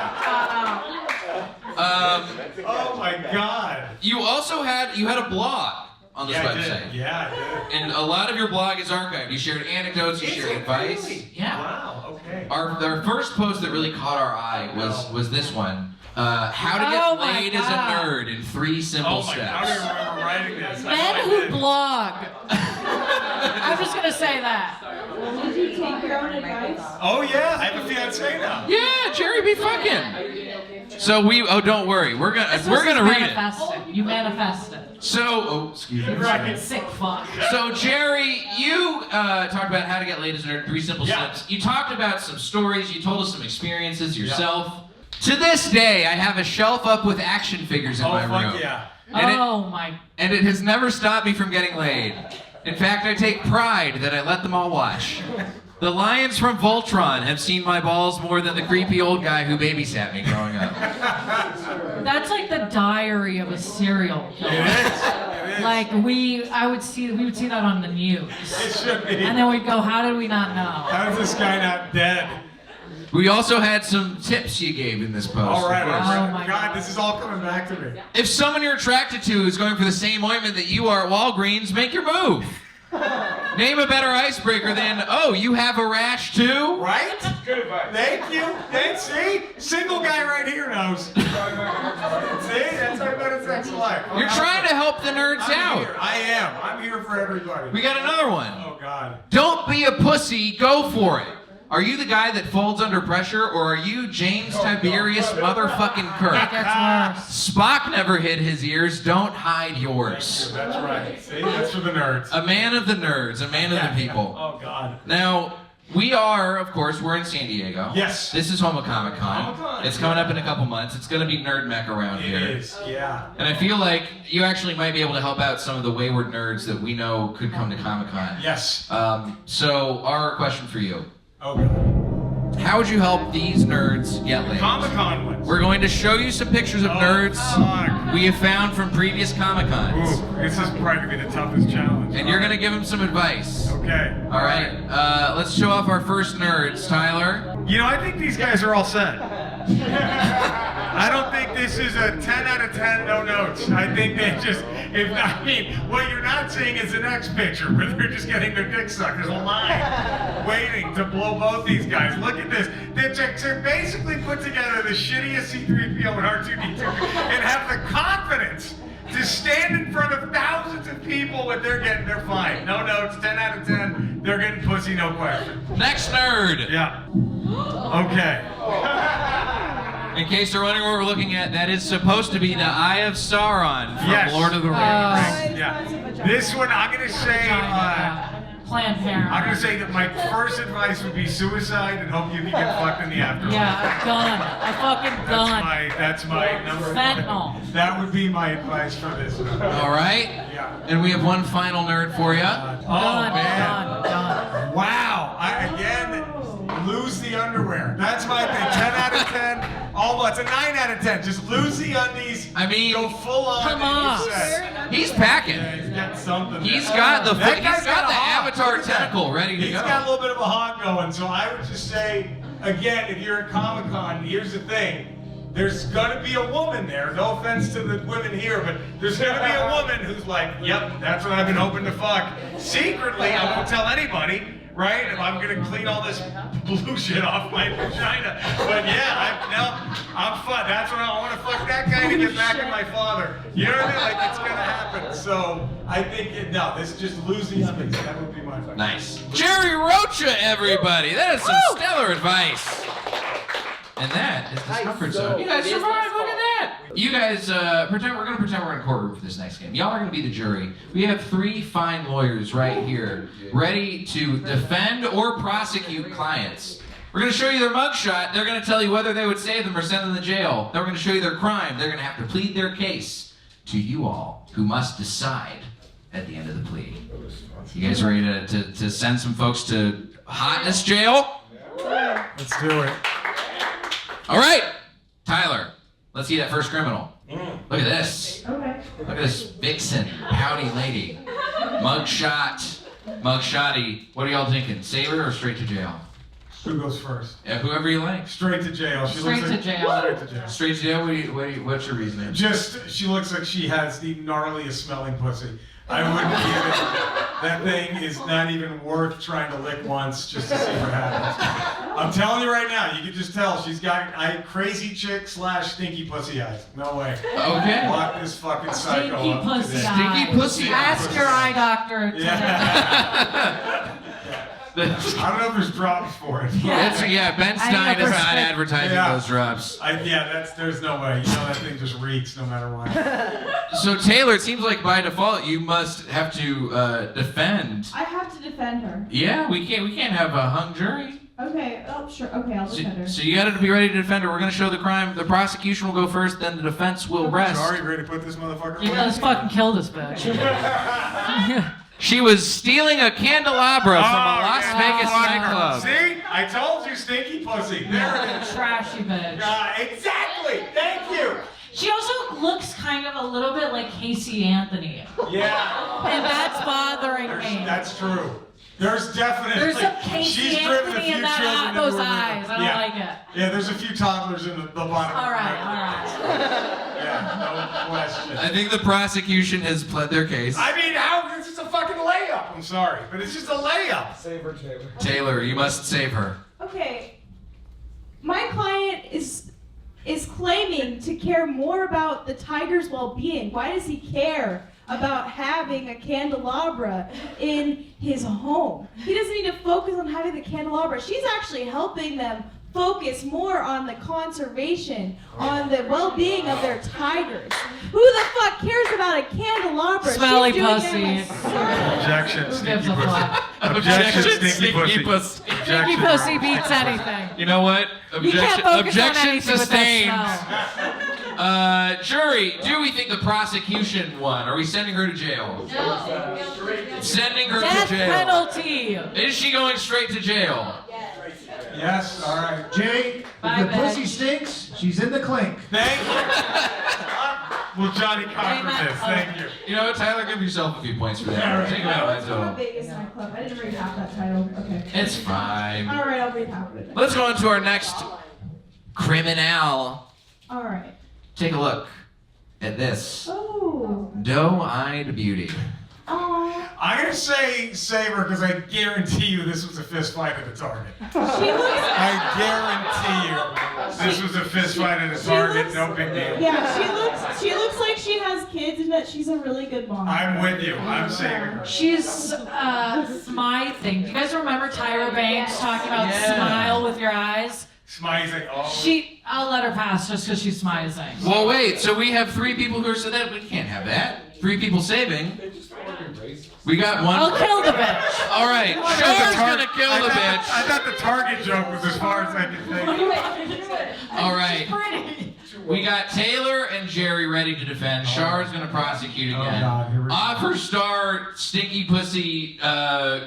Oh my God. You also had a blog on this Yeah, I website. did. Yeah, I did. And a lot of your blog is archived. You shared anecdotes, you shared advice. Really? Yeah. Wow, okay. Our first post that really caught our eye was this one. How to get Oh my laid as a God. nerd in 3 simple Oh my steps. God, I don't even remember writing this. Men who blog. I'm just gonna say that. Did you take your own advice? Oh yeah, I have a fiance now. Yeah, Jerry be fucking. So don't worry, we're gonna read it. Manifested. You manifested. So, excuse me. Right. Sick fuck. So Jerry, you talked about how to get laid as a nerd, 3 simple Yeah. steps. You talked about some stories. You told us some experiences yourself. To this day, I have a shelf up with action figures in my room. Fuck yeah. And it has never stopped me from getting laid. In fact, I take pride that I let them all watch. The lions from Voltron have seen my balls more than the creepy old guy who babysat me growing up. That's like the diary of a serial killer. It is. Like we would see that on the news. It should be. And then we'd go, how did we not know? How is this guy not dead? We also had some tips you gave in this post. All right, Oh my God, this is all coming back to me. If someone you're attracted to is going for the same ointment that you are at Walgreens, make your move. Name a better icebreaker than, oh, you have a rash too? Right? Good advice. Thank you. See? Single guy right here knows. See? That's our better sex life. You're trying to help the nerds out. Here. I am. I'm here for everybody. We got another one. Oh, God. Don't be a pussy, go for it. Are you the guy that folds under pressure, or are you James Tiberius motherfucking Kirk? That's worse. Spock never hid his ears, don't hide yours. That's right. See? That's for the nerds. A man of the nerds, a man of the people. Oh, God. Now, we are, of course, we're in San Diego. Yes. This is Homo Comic Con. Comic-Con. It's coming up in a couple months. It's going to be Nerd Mech around here. It is, yeah. And I feel like you actually might be able to help out some of the wayward nerds that we know could come to Comic Con. Yes. So, our question for you. Oh, God. How would you help these nerds get laid? Comic-Con ones. We're going to show you some pictures of nerds fuck. we have found from previous Comic-Cons. Ooh, this is probably going to be the toughest challenge. And you're going to give them some advice. Okay. All right. Let's show off our first nerds. Tyler? You know, I think these guys are all set. I don't think this is a 10 out of 10 no notes. I think they just, what you're not seeing is the next picture where they're just getting their dick sucked. There's a line waiting to blow both these guys. Look at this. They basically put together the shittiest C-3PO and R2-D2 and have the confidence to stand in front of thousands of people when they're fine. No notes, 10 out of 10. They're getting pussy, no question. Next nerd. Yeah. Okay. In case you're wondering what we're looking at, that is supposed to be the Eye of Sauron from Lord of the Rings. Yeah. This one, I'm going to say... Planned Parenthood. I'm going to say that my first advice would be suicide and hope you can get fucked in the afterlife. Yeah, done. I fucking done. That's my number Fentanyl. one. That would be my advice for this one. All right. Yeah. And we have one final nerd for you. Oh, man. Done. Wow. Again, lose the underwear. That's my thing. 10 out of 10. Almost. It's a 9 out of 10. Just lose the undies. I mean, go full on. Come on. He's packing. Yeah, he's got something. He's got the That guy's got a hog. Avatar tentacle ready to He's go. got a little bit of a hog going. So I would just say, again, if you're at Comic-Con, here's the thing. There's gonna be a woman there. No offense to the women here, but there's gonna be a woman who's like, yep, that's what I've been hoping to fuck. Secretly, I won't tell anybody, right? And I'm gonna clean all this blue shit off my vagina. But yeah, I'm fun. That's what I want to fuck that guy to get back at my father. You know what I mean? Like, it's gonna happen. So I think, this is just losing space. That would be my advice. Nice. Jerry Rocha, everybody. That is some stellar advice. And that is the comfort zone. You guys survived. Look at that. You guys, we're gonna pretend we're in a courtroom for this next game. Y'all are gonna be the jury. We have 3 fine lawyers right here, ready to defend or prosecute clients. We're gonna show you their mugshot. They're gonna tell you whether they would save them or send them to jail. Then we're gonna show you their crime. They're gonna have to plead their case to you all, who must decide at the end of the plea. You guys ready to send some folks to hotness jail? Let's do it. All right, Tyler, let's see that first criminal. Look at this. Okay. Look at this vixen, pouty lady. Mugshot, mugshotty. What are y'all thinking? Save her or straight to jail? Who goes first? Yeah, whoever you like. Straight to jail. She Straight looks to like, jail. Straight to jail. Straight to jail? What's your reasoning? She looks like she has the gnarliest smelling pussy. I wouldn't even. That thing is not even worth trying to lick once just to see what happens. I'm telling you right now, you can just tell she's got crazy chick / stinky pussy eyes. No way. Okay. Lock this fucking psycho Stinky up pussy today. eyes. Stinky pussy Ask your eye doctor. Yeah. I don't know if there's drops for it. Ben Stein is not advertising those drops. There's no way. You know that thing just reeks no matter what. So Taylor, it seems like by default you must have to defend. I have to defend her. Yeah, we can't have a hung jury. Okay, oh, sure. Okay, I'll defend her. So you got to be ready to defend her. We're going to show the crime. The prosecution will go first, then the defense will rest. Sorry, ready to put this motherfucker You away? guys fucking kill this bitch. She was stealing a candelabra from a Las Vegas nightclub. See? I told you, stinky pussy. There it is. Trashy bitch. Exactly. Thank you. She also looks kind of a little bit like Casey Anthony. Yeah. And that's bothering me. That's true. There's definitely. There's some Casey she's driven a Anthony few in that children into those her eyes. room. I don't like it. Yeah, there's a few toddlers in the bottom. All right. Yeah, no question. I think the prosecution has pled their case. I mean, how? This is a fucking layup. I'm sorry, but it's just a layup. Save her, Taylor. Taylor, you must save her. Okay, my client is claiming to care more about the tiger's well-being. Why does he care about having a candelabra in his home? He doesn't need to focus on having the candelabra. She's actually helping them focus more on the conservation, on the well-being of their tigers. Who the fuck cares about a candelabra? Smelly She's doing pussy. it myself. Objection, Who stinky gives a pussy. fuck? Objection, stinky pussy. Stinky pussy beats anything. You know what? You can't focus on Objection anything with sustained. that Jury, do we think the prosecution won? Are we sending her to jail? smell. Sending her Death to jail. penalty. Is she going straight to jail? Yes, all right. Jay, Bye, if the bitch. pussy stinks, she's in the clink. Thank you. Well, Johnny conquered this. Thank you. You know what, Tyler? Give yourself a few points for that. Take it out of my total. Vegas nightclub. I didn't read half that title. Okay. It's fine. All right, I'll read half of it. Let's go on to our next criminal. All right. Take a look at this Oh. doe-eyed beauty. Oh. I'm gonna say save her because I guarantee you this was a fist fight at the Target. She looks. I guarantee you this was a fist fight at a Target. No big deal. Yeah, she looks like she has kids and that she's a really good mom. I'm with you. I'm saving her. She's smithing. Do you guys remember Tyra Banks talking about smile with your eyes? Smizing. Oh. I'll let her pass just because she's smizing. Well, wait. So we have 3 people who are said that. We can't have that. 3 people saving. We got one. I'll kill the bitch. All right. Char's gonna kill the bitch. I thought the Target joke was as far as I could take. All right. We got Taylor and Jerry ready to defend. Char's gonna prosecute again. God, here we go. Offer star stinky pussy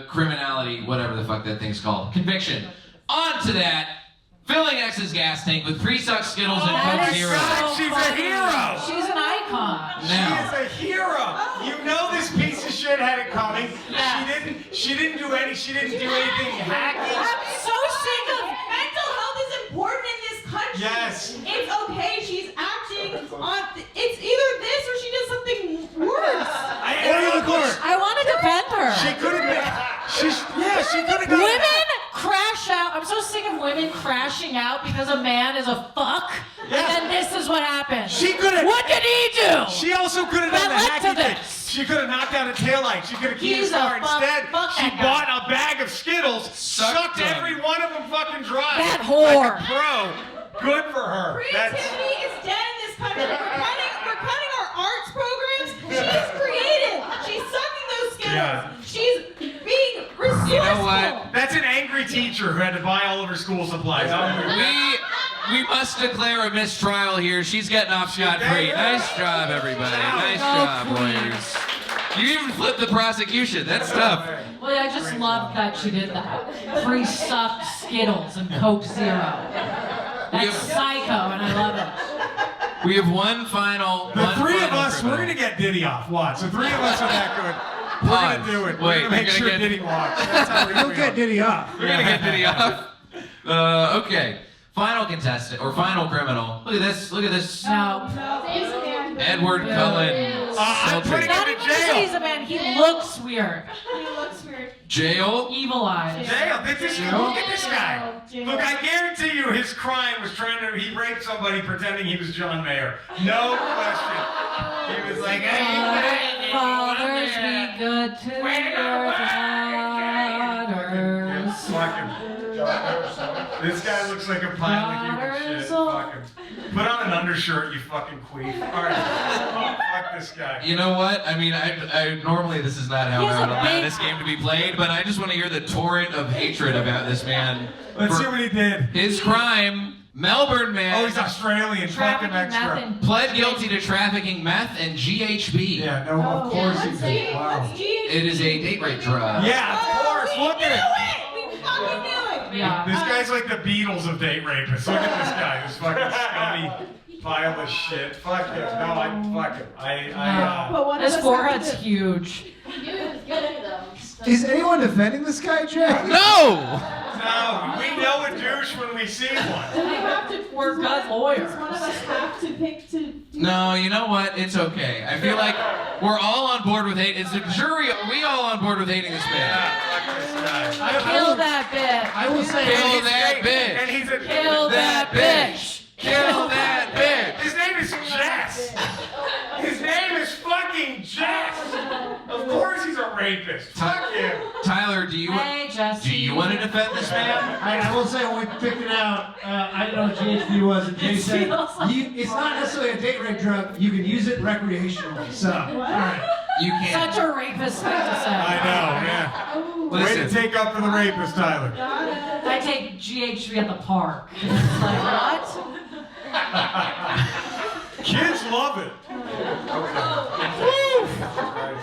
criminality, whatever the fuck that thing's called. Conviction. On to that. Filling X's gas tank with pre-sucked Skittles and Coke Zero. She's a hero. She's an icon. She is a hero. You know this piece of shit had it coming. Yeah. She didn't do anything hacky. I'm so sick of mental health is important in this country. Yes. It's okay. She's acting on. It's either this or she does something worse. I want to defend her. She could have been. She could have got. Women crash out. I'm so sick of women crashing out because a man is a fuck. Yeah. And then this is what happens. She could have. What did he do? She also could have That done the led to hacky thing. this. She could have knocked out a taillight. She could have keyed He's his car a fuck- instead. fuck She that guy. bought a bag of Skittles, sucked them. every one of them fucking dry. That whore. Like a pro. Good for her. Creativity is dead in this country. We're cutting our arts programs. She's creative. She's sucking those Skittles. Yeah. She's being resourceful. You know what? That's an angry teacher who had to buy all of her school supplies. We must declare a mistrial here. She's getting off scot-free. Nice job, everybody. Nice job, lawyers. You even flipped the prosecution. That's tough. Well, I just love that she did that. Pre-sucked Skittles and Coke Zero. That's psycho, and I love it. We have one final. The three of us, we're gonna get Diddy off. Watch. The 3 of us are that good. We're gonna do it. We're Wait, gonna make you're sure gonna get- Diddy walks. That's how we You'll get Diddy off. We're gonna get Diddy off. Okay. Final contestant or final criminal. Look at this. Look at this. No. Edward Cullen. I'm putting Not him even in to say jail. he's a man. He looks weird. He looks weird. Jail. Evil eyes. Jail. Look at this guy. Look, I guarantee you his crime was he raped somebody pretending he was John Mayer. No question. He was like, hey, Fathers, be good to your daughters. Fuck him. This guy looks like a pile of human shit. Fuck him. Put on an undershirt, you fucking queef. Alright. Fuck this guy. You know what? I mean, I normally this is not how I would allow this game to be played, but I just want to hear the torrent of hatred about this man. Let's see what he did. His crime, Melbourne man. Oh, he's Australian. Fucking extra. Pled guilty to trafficking meth and GHB. Yeah, no, of course he did. Wow. It is a date rape drug. Yeah, of course. Look at it. We fucking knew it. Yeah. This guy's like the Beatles of date rapists. Look at this guy. This fucking scummy pile of shit. Fuck him. No, fuck him. But what His does forehead's huge. Is anyone defending this guy, Jack? No! No, we know a douche when we see one. We're good lawyers. One of us have to pick to. No, you know what? It's okay. I feel like we're all on board with hate. Is the jury? Are we all on board with hating this man? Fuck this guy. Kill that bitch. I will say, Kill that bitch. And he's a Kill that bitch. Kill that bitch. His name is Jess. His name is fucking Jess. Of course he's a rapist. Fuck him. Tyler, Hey, Jesse. do you want to defend this man? I will say when we picked it out, I didn't know what GHB was, and Jay said it's not necessarily a date rape drug. You can use it recreationally. So, all right. You can't. Such a rapist thing to say. I know, yeah. Way to Listen. take up for the rapist, Tyler. I take GHB at the park. It's like, what? Kids love it.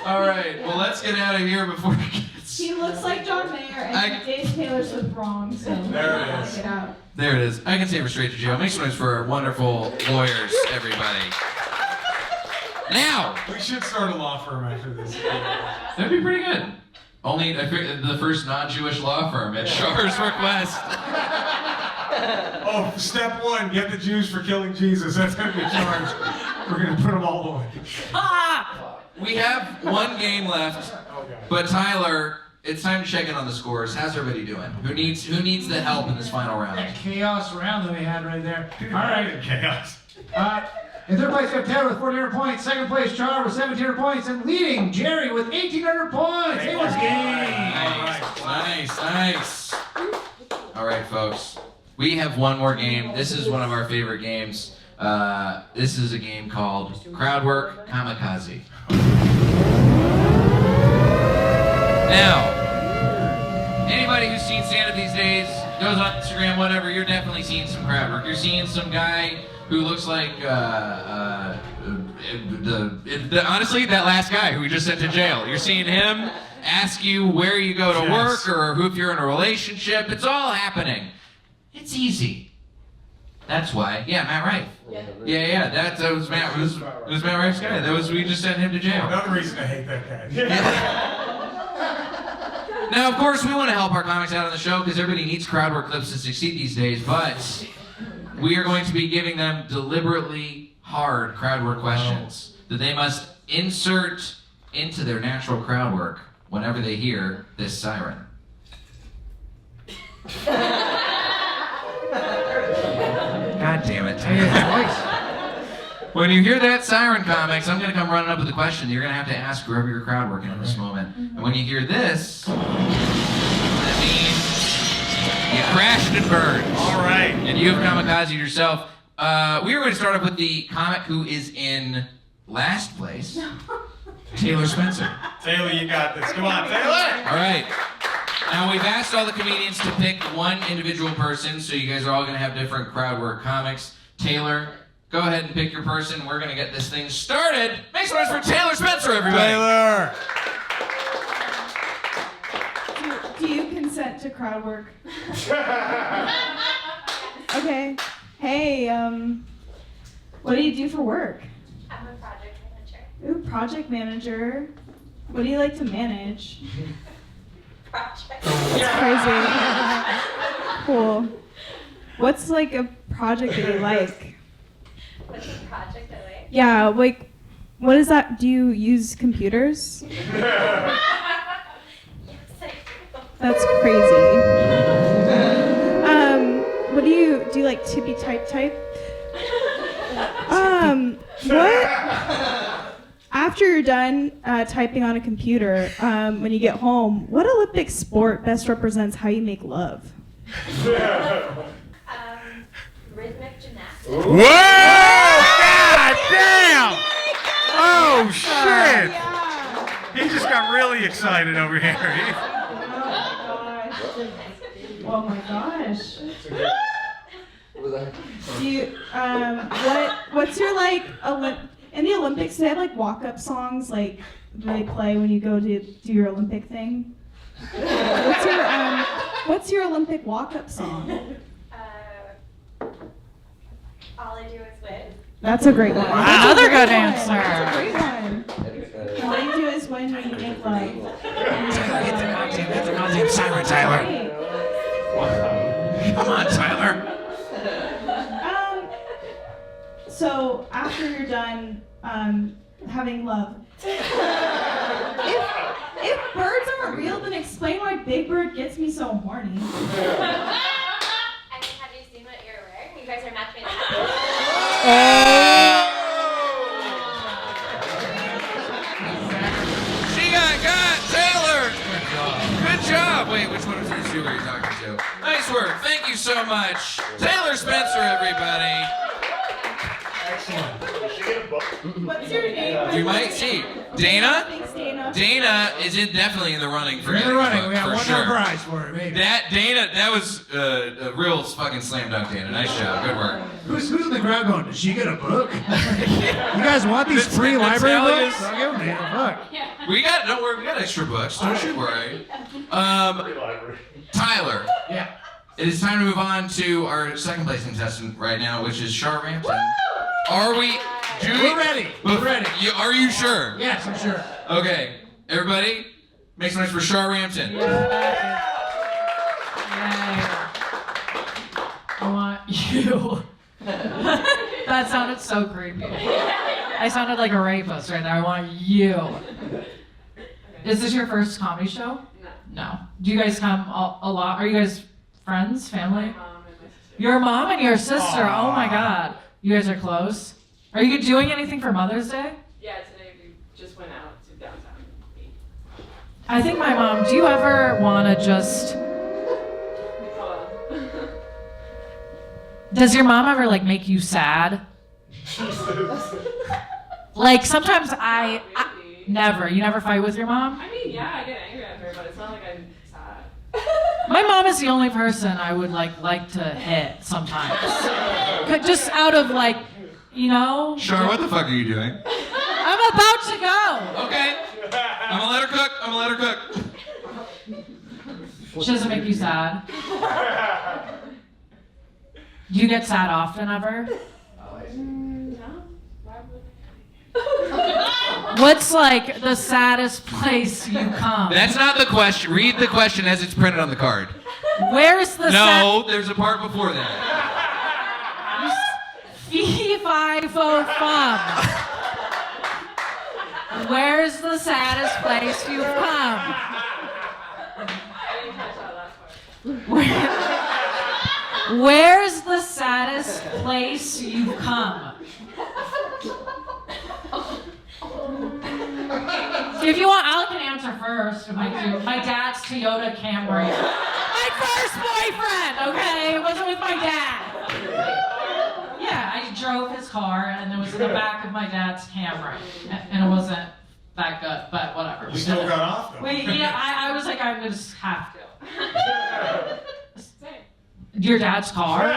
All right. Well, let's get out of here before it gets. He looks like John Mayer, and Dave Taylor Swift wrong. So There it is. Get out. There it is. I can save her straight to jail. Make some noise for our wonderful lawyers, everybody. Now. We should start a law firm after this. That'd be pretty good. Only the first non-Jewish law firm at Char's request. Oh, step one, get the Jews for killing Jesus. That's going to be charged. We're going to put them all away. We have one game left, but Tyler, it's time to check in on the scores. How's everybody doing? Who needs the help in this final round? That chaos round that we had right there. All right. Chaos. In third place, we have Taylor with 1,400 points. Second place, Char with 1,700 points. And leading, Jerry with 1,800 points. It was game. Nice. All right, folks. We have one more game. This is one of our favorite games. This is a game called Crowd Work Kamikaze. Now, anybody who's seen stand-up these days, goes on Instagram, whatever, you're definitely seeing some crowd work. You're seeing some guy who looks like, honestly, that last guy who we just sent to jail. You're seeing him ask you where you go to work or if you're in a relationship. It's all happening. It's easy. That's why. Yeah, Matt Rife. Yeah. That was Matt. It was Matt Rife's guy. We just sent him to jail. Another reason I hate that guy. Now, of course, we want to help our comics out on the show because everybody needs crowd work clips to succeed these days, but we are going to be giving them deliberately hard crowd work questions that they must insert into their natural crowd work whenever they hear this siren. God damn it. When you hear that siren, comics, I'm going to come running up with a question. You're going to have to ask whoever you're crowd working in this moment. And when you hear this, that means you crashed and burned. All right. And you have kamikaze yourself. We are going to start off with the comic who is in last place, Taylor Spencer. Taylor, you got this. Come on, Taylor. All right. Now, we've asked all the comedians to pick one individual person, so you guys are all going to have different crowd work comics. Taylor, go ahead and pick your person. We're going to get this thing started. Make some noise for Taylor Spencer, everybody. Taylor. Do you consent to crowd work? Okay. Hey, what do you do for work? I'm a project manager. Ooh, project manager. What do you like to manage? Project. That's crazy. Cool. What's like a project that you like? What's a project I like? Yeah, like, what is that? Do you use computers? That's crazy. What do you like tippy type? What? After you're done typing on a computer, when you get home, what Olympic sport best represents how you make love? Rhythmic gymnastics. Whoa! God damn! Oh shit! He just got really excited over here. Oh my gosh. Do you, what's your like, in the Olympics, do they have like walk-up songs like they play when you go to do your Olympic thing? What's your Olympic walk-up song? All I do is win. That's a great one. Another good answer. That's a great one. All you do is win when you make love. Hit the goddamn siren, Tyler. Come on, Tyler. So after you're done having love, if birds aren't real, then explain why Big Bird gets me so horny. I mean, have you seen what you're wearing? You guys are match made in heaven. She got Taylor. Good job. Wait, which one of these two are you talking to? Nice work. Thank you so much. Taylor Spencer, everybody. What's your name? You might see. Dana? Thanks, Dana. Dana is definitely in the running for We're in the running. We got for one sure. more prize for it, maybe. That was a real fucking slam dunk, Dana. Nice job. Good work. Who's in the crowd going, did she get a book? You guys want these free library Natalia's- books? I'll give them to you. Fuck. Don't worry, we got extra books. Don't you worry. Tyler. Yeah. It is time to move on to our second place contestant right now, which is Char Ramtin. Are we? We're ready. We're ready. Are you sure? Yes, I'm sure. Okay, everybody, make some noise for Char Ramtin. Yay. I want you. That sounded so creepy. I sounded like a rapist right there. I want you. Is this your first comedy show? No. Do you guys come a lot? Are you guys friends, family? Your mom and your sister. Oh my God. You guys are close. Are you doing anything for Mother's Day? Yeah, today we just went out to downtown. I think my mom, do you ever want to just... Does your mom ever like make you sad? Like sometimes I never. You never fight with your mom? I mean, yeah, I get angry at her, but it's not like I'm sad. My mom is the only person I would like to hit sometimes. Just out of like, you know. Char, what the fuck are you doing? I'm about to go. Okay. I'm gonna let her cook. She doesn't make you sad. Do you get sad often ever? What's like the saddest place you come? That's not the question. Read the question as it's printed on the card. Where's the No, there's a part before that. Fee-fi-fo-fum. Where's the saddest place you've come? Where's the saddest place you've come? If you want, I can answer first. My dad's Toyota Camry. My first boyfriend, okay? It wasn't with my dad. Yeah, I drove his car, and it was in the back of my dad's Camry. And it wasn't that good, but whatever. You still got off, though. I was like, I just have to. Your dad's car?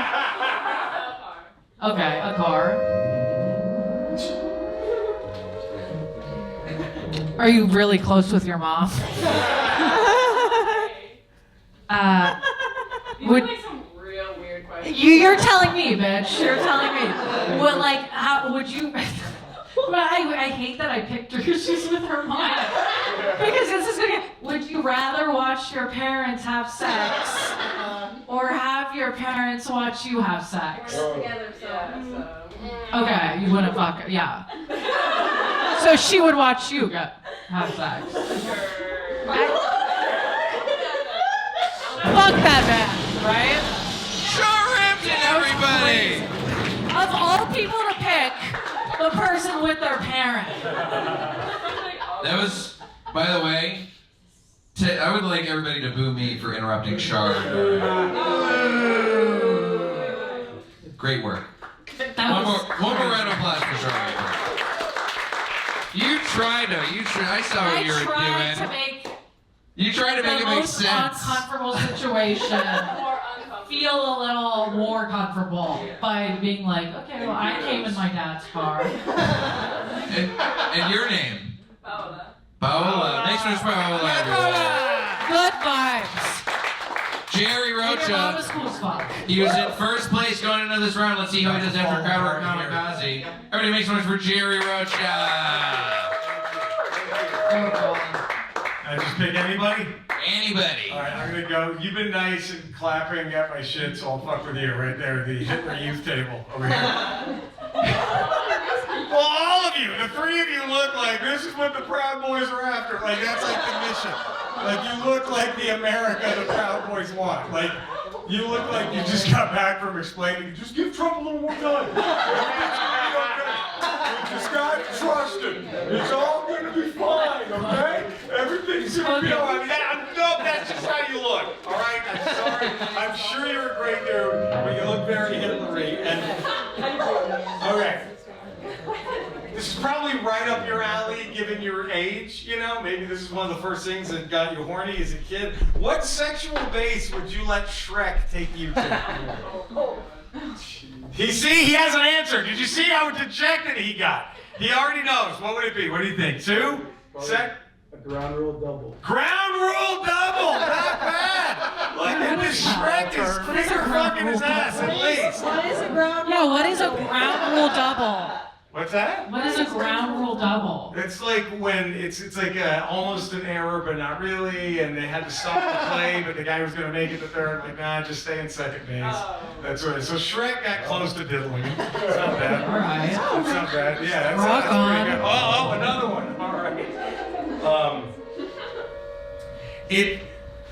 Okay, a car. Are you really close with your mom? These are like some real weird questions. You're telling me, bitch. You're telling me. What, like, how would you? I hate that I picked her because she's with her mom. Because this is gonna. Would you rather watch your parents have sex or have your parents watch you have sex? Together, so. Okay, you wouldn't fuck. Yeah. So she would watch you have sex. Fuck that man, right? Char Ramtin, everybody! Of all people to pick, the person with their parent. That was, by the way, I would like everybody to boo me for interrupting Char. Great work. One more round of applause for Char. I saw what you were doing. You tried to make it make sense. The most uncomfortable situation feel a little more comfortable by being like, okay, well, I came in my dad's car. And your name? Paola. Paola. Next one's Paola, everyone. Good vibes. Jerry Rocha. Your mom is cool as fuck. He was in first place going into this round. Let's see how he does after crowd work kamikaze. Everybody make some noise for Jerry Rocha. I just pick anybody? Anybody. All right, I'm gonna go. You've been nice and clapping at my shit, so I'll fuck with you right there, the Hitler Youth table over here. Well, all of you, the three of you look like this is what the Proud Boys are after. Like, that's like the mission. Like, you look like the America the Proud Boys want. Like, you look like you just got back from explaining, just give Trump a little more time. Everything's gonna be okay. We just gotta trust him. It's all gonna be fine, okay? Everything's gonna be all right. No, that's just how you look, all right? I'm sorry. I'm sure you're a great dude, but you look very Hitlery. Okay. This is probably right up your alley, given your age, you know? Maybe this is one of the first things that got you horny as a kid. What sexual base would you let Shrek take you to? He hasn't answered. Did you see how dejected he got? He already knows. What would it be? What do you think? Two? A ground rule double. Ground rule double! Not bad! Look at this Shrek is finger fucking his ass at least. What is a ground rule? Yeah, what is a ground rule double? What's that? What is a ground rule double? It's like when it's like almost an error, but not really, and they had to stop the play, but the guy was going to make it to third, like, nah, just stay in second base. That's what it is. So Shrek got close to diddling him. It's not bad. All right. It's not bad. Yeah, that's pretty good. Oh, another one. All right.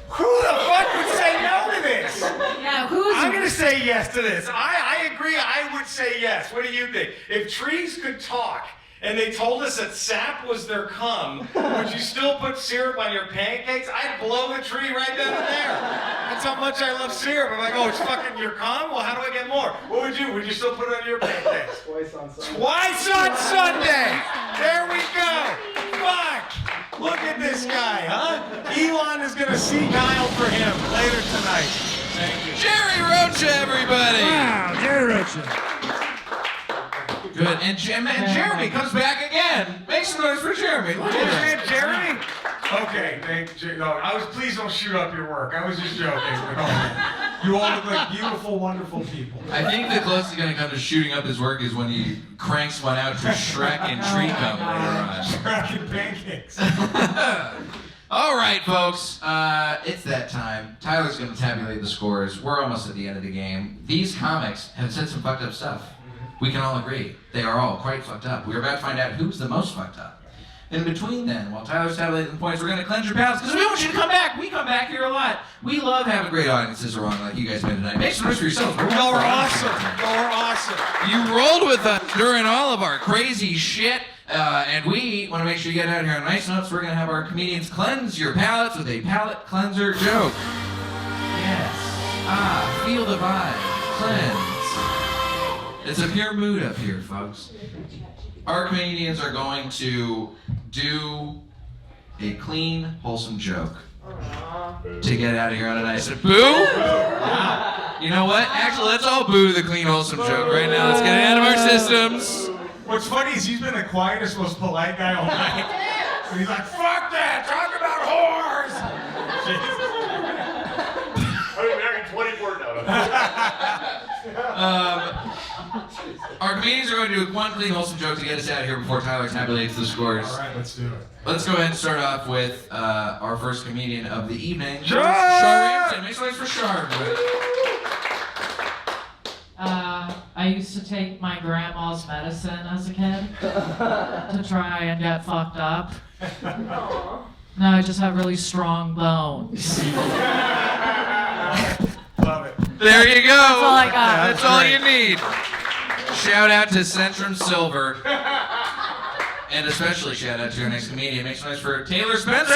Who the fuck would say no to this? Yeah, I'm gonna say yes to this. I agree. I would say yes. What do you think? If trees could talk and they told us that sap was their cum, would you still put syrup on your pancakes? I'd blow the tree right then and there. That's how much I love syrup. I'm like, oh, it's fucking your cum? Well, how do I get more? What would you? Would you still put it on your pancakes? Twice on Sunday. Twice on Sunday. There we go. Fuck. Look at this guy, huh? Elon is gonna senile for him later tonight. Thank you. Jerry Rocha, everybody. Wow, Jerry Rocha. Good. And Jeremy comes back again. Make some noise for Jeremy. Look at him. Jeremy? Okay, thank you. No, please don't shoot up your work. I was just joking. You all look like beautiful, wonderful people. I think the closest he's going to come to shooting up his work is when he cranks one out to Shrek and tree cum later on. Shrek and pancakes. All right, folks. It's that time. Tyler's going to tabulate the scores. We're almost at the end of the game. These comics have said some fucked up stuff. We can all agree. They are all quite fucked up. We're about to find out who's the most fucked up. In between then, while Tyler's tabulating the points, we're going to cleanse your palates because we want you to come back. We come back here a lot. We love having great audiences around like you guys did tonight. Make some noise for yourselves. Y'all are awesome. Y'all are awesome. You rolled with us during all of our crazy shit. And we want to make sure you get out of here on nice notes. We're going to have our comedians cleanse your palates with a palate cleanser joke. Yes. Feel the vibe. Cleanse. It's a pure mood up here, folks. Our comedians are going to do a clean, wholesome joke to get out of here on a nice note. Boo? Wow. You know what? Actually, let's all boo the clean, wholesome joke right now. Let's get it out of our systems. What's funny is he's been the quietest, most polite guy all night. So he's like, fuck that, talk about whores! I've been married 24 now. Our comedians are going to do one clean, wholesome joke to get us out of here before Tyler tabulates the scores. All right, let's do it. Let's go ahead and start off with our first comedian of the evening, Char! Char Ramtin. Make some noise for Char. I used to take my grandma's medicine as a kid to try and get fucked up. Now I just have really strong bones. Love it. There you go. That's all I got. That's all you need. Shout out to Centrum Silver. And especially shout out to our next comedian. Make some noise for Taylor Spencer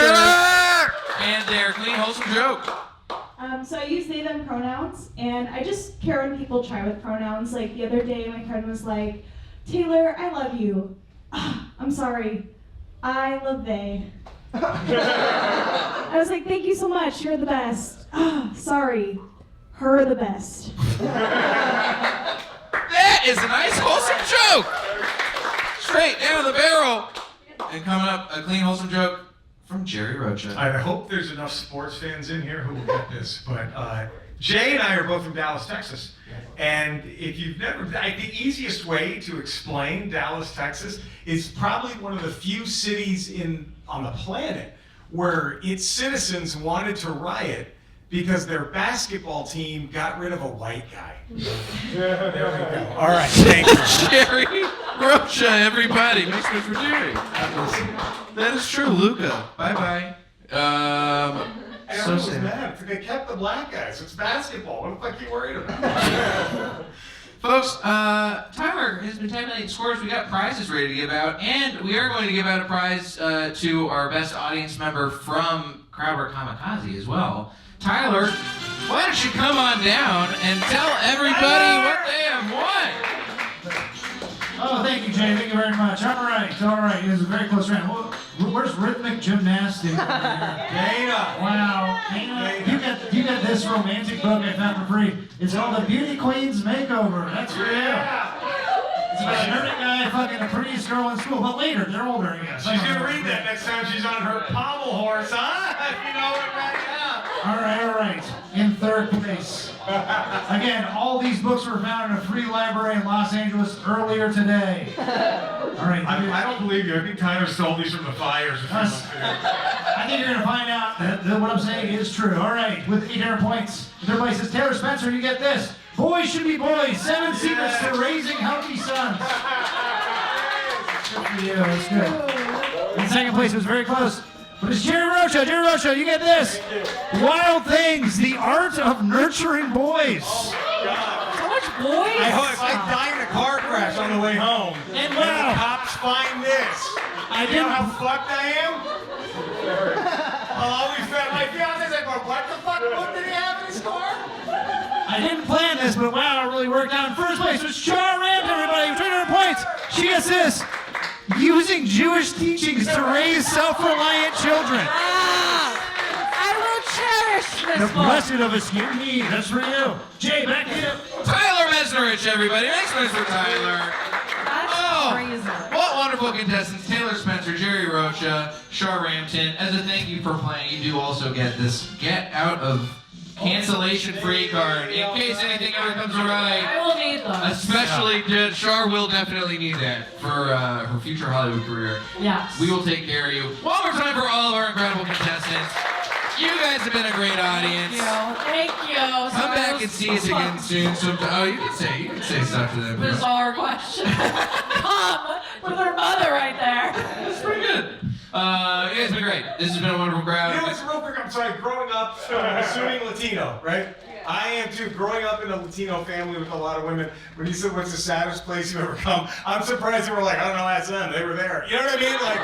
and their clean, wholesome joke. So I use they, them pronouns, and I just care when people try with pronouns. Like the other day, my friend was like, Taylor, I love you. I'm sorry. I love they. I was like, thank you so much. You're the best. Sorry. Her the best. That is a nice, wholesome joke. Straight down the barrel. And coming up, a clean, wholesome joke from Jerry Rocha. I hope there's enough sports fans in here who will get this, but Jay and I are both from Dallas, Texas. And if you've never, the easiest way to explain Dallas, Texas is probably one of the few cities on the planet where its citizens wanted to riot because their basketball team got rid of a white guy. There we go. All right, thank you. Jerry Rocha, everybody. Make some noise for Jerry. That is true, Luca. Bye-bye. So mad. They kept the black guys. It's basketball. What the fuck are you worried about? Folks, Tyler has been tabulating scores. We got prizes ready to give out, and we are going to give out a prize to our best audience member from Crowdwork Kamikaze as well. Tyler, why don't you come on down and tell everybody what they have won? Oh, thank you, Jay. Thank you very much. All right. It was a very close round. Where's rhythmic gymnastics? Dana. Wow. Dana, you got this romantic book I found for free. It's called The Beauty Queen's Makeover. That's for you. It's about a nerdy guy fucking the prettiest girl in school, but later, they're older, I guess. She's gonna read that next time she's on her pommel horse, huh? You know it right now. All right. In third place. Again, all these books were found in a free library in Los Angeles earlier today. All right. I don't believe you. I think Tyler stole these from the fires. I think you're going to find out that what I'm saying is true. All right. With 800 points. In third place is Taylor Spencer. You get this. Boys should be boys. 7 secrets to raising healthy sons. Good for you. That's good. In second place, it was very close. But it's Jerry Rocha. Jerry Rocha, you get this. Wild Things, the art of nurturing boys. So much boys. I died in a car crash on the way home. And the cops find this. You know how fucked I am? My fiance's like, what the fuck book did he have in his car? I didn't plan this, but wow, it really worked out. In first place was Char Ramtin, everybody, with 200 points. She gets this. Using Jewish teachings to raise self-reliant children. I will cherish this The book. blessed of a skin need. That's for you. Jay, back to you. Tyler Mesnerich, everybody. Make some noise for Tyler. That's crazy. What wonderful contestants. Taylor Spencer, Jerry Rocha, Char Ramtin. As a thank you for playing, you do also get this Get Out of Cancellation-free card in case anything ever comes awry. I will need those. Especially, Char will definitely need that for her future Hollywood career. Yes. We will take care of you. One more time for all of our incredible contestants. You guys have been a great audience. Thank you. Come back and see us again soon. So, you can say stuff to them. Bizarre question. Come with her mother right there. That's pretty good. You guys have been great. This has been a wonderful crowd. You know what's real quick? I'm sorry, growing up, I'm assuming Latino, right? I am too. Growing up in a Latino family with a lot of women, when you said what's the saddest place you've ever come, I'm surprised you were like, I don't know, that's them. They were there. You know what I mean? Like,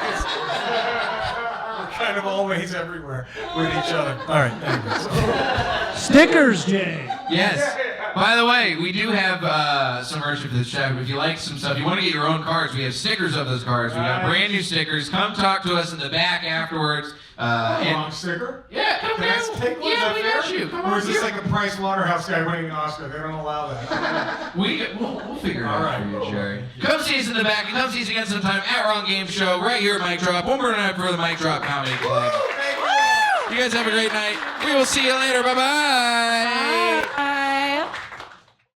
we're kind of always everywhere with each other. All right, anyways. Stickers, Jay. Yes. By the way, we do have some merch for this show. If you like some stuff, you want to get your own cards, we have stickers of those cards. We got brand new stickers. Come talk to us in the back afterwards. Long sticker? Yeah, come Can I take one? Yeah, we got you. Come on. Or is this like a Price Waterhouse guy winning an Oscar? They don't allow that. We'll figure it out for you, Jerry. Come see us in the back, and come see us again sometime at Wrong Game Show, right here at Mic Drop. One more night for the Mic Drop Comedy Club. You guys have a great night. We will see you later. Bye-bye. Bye.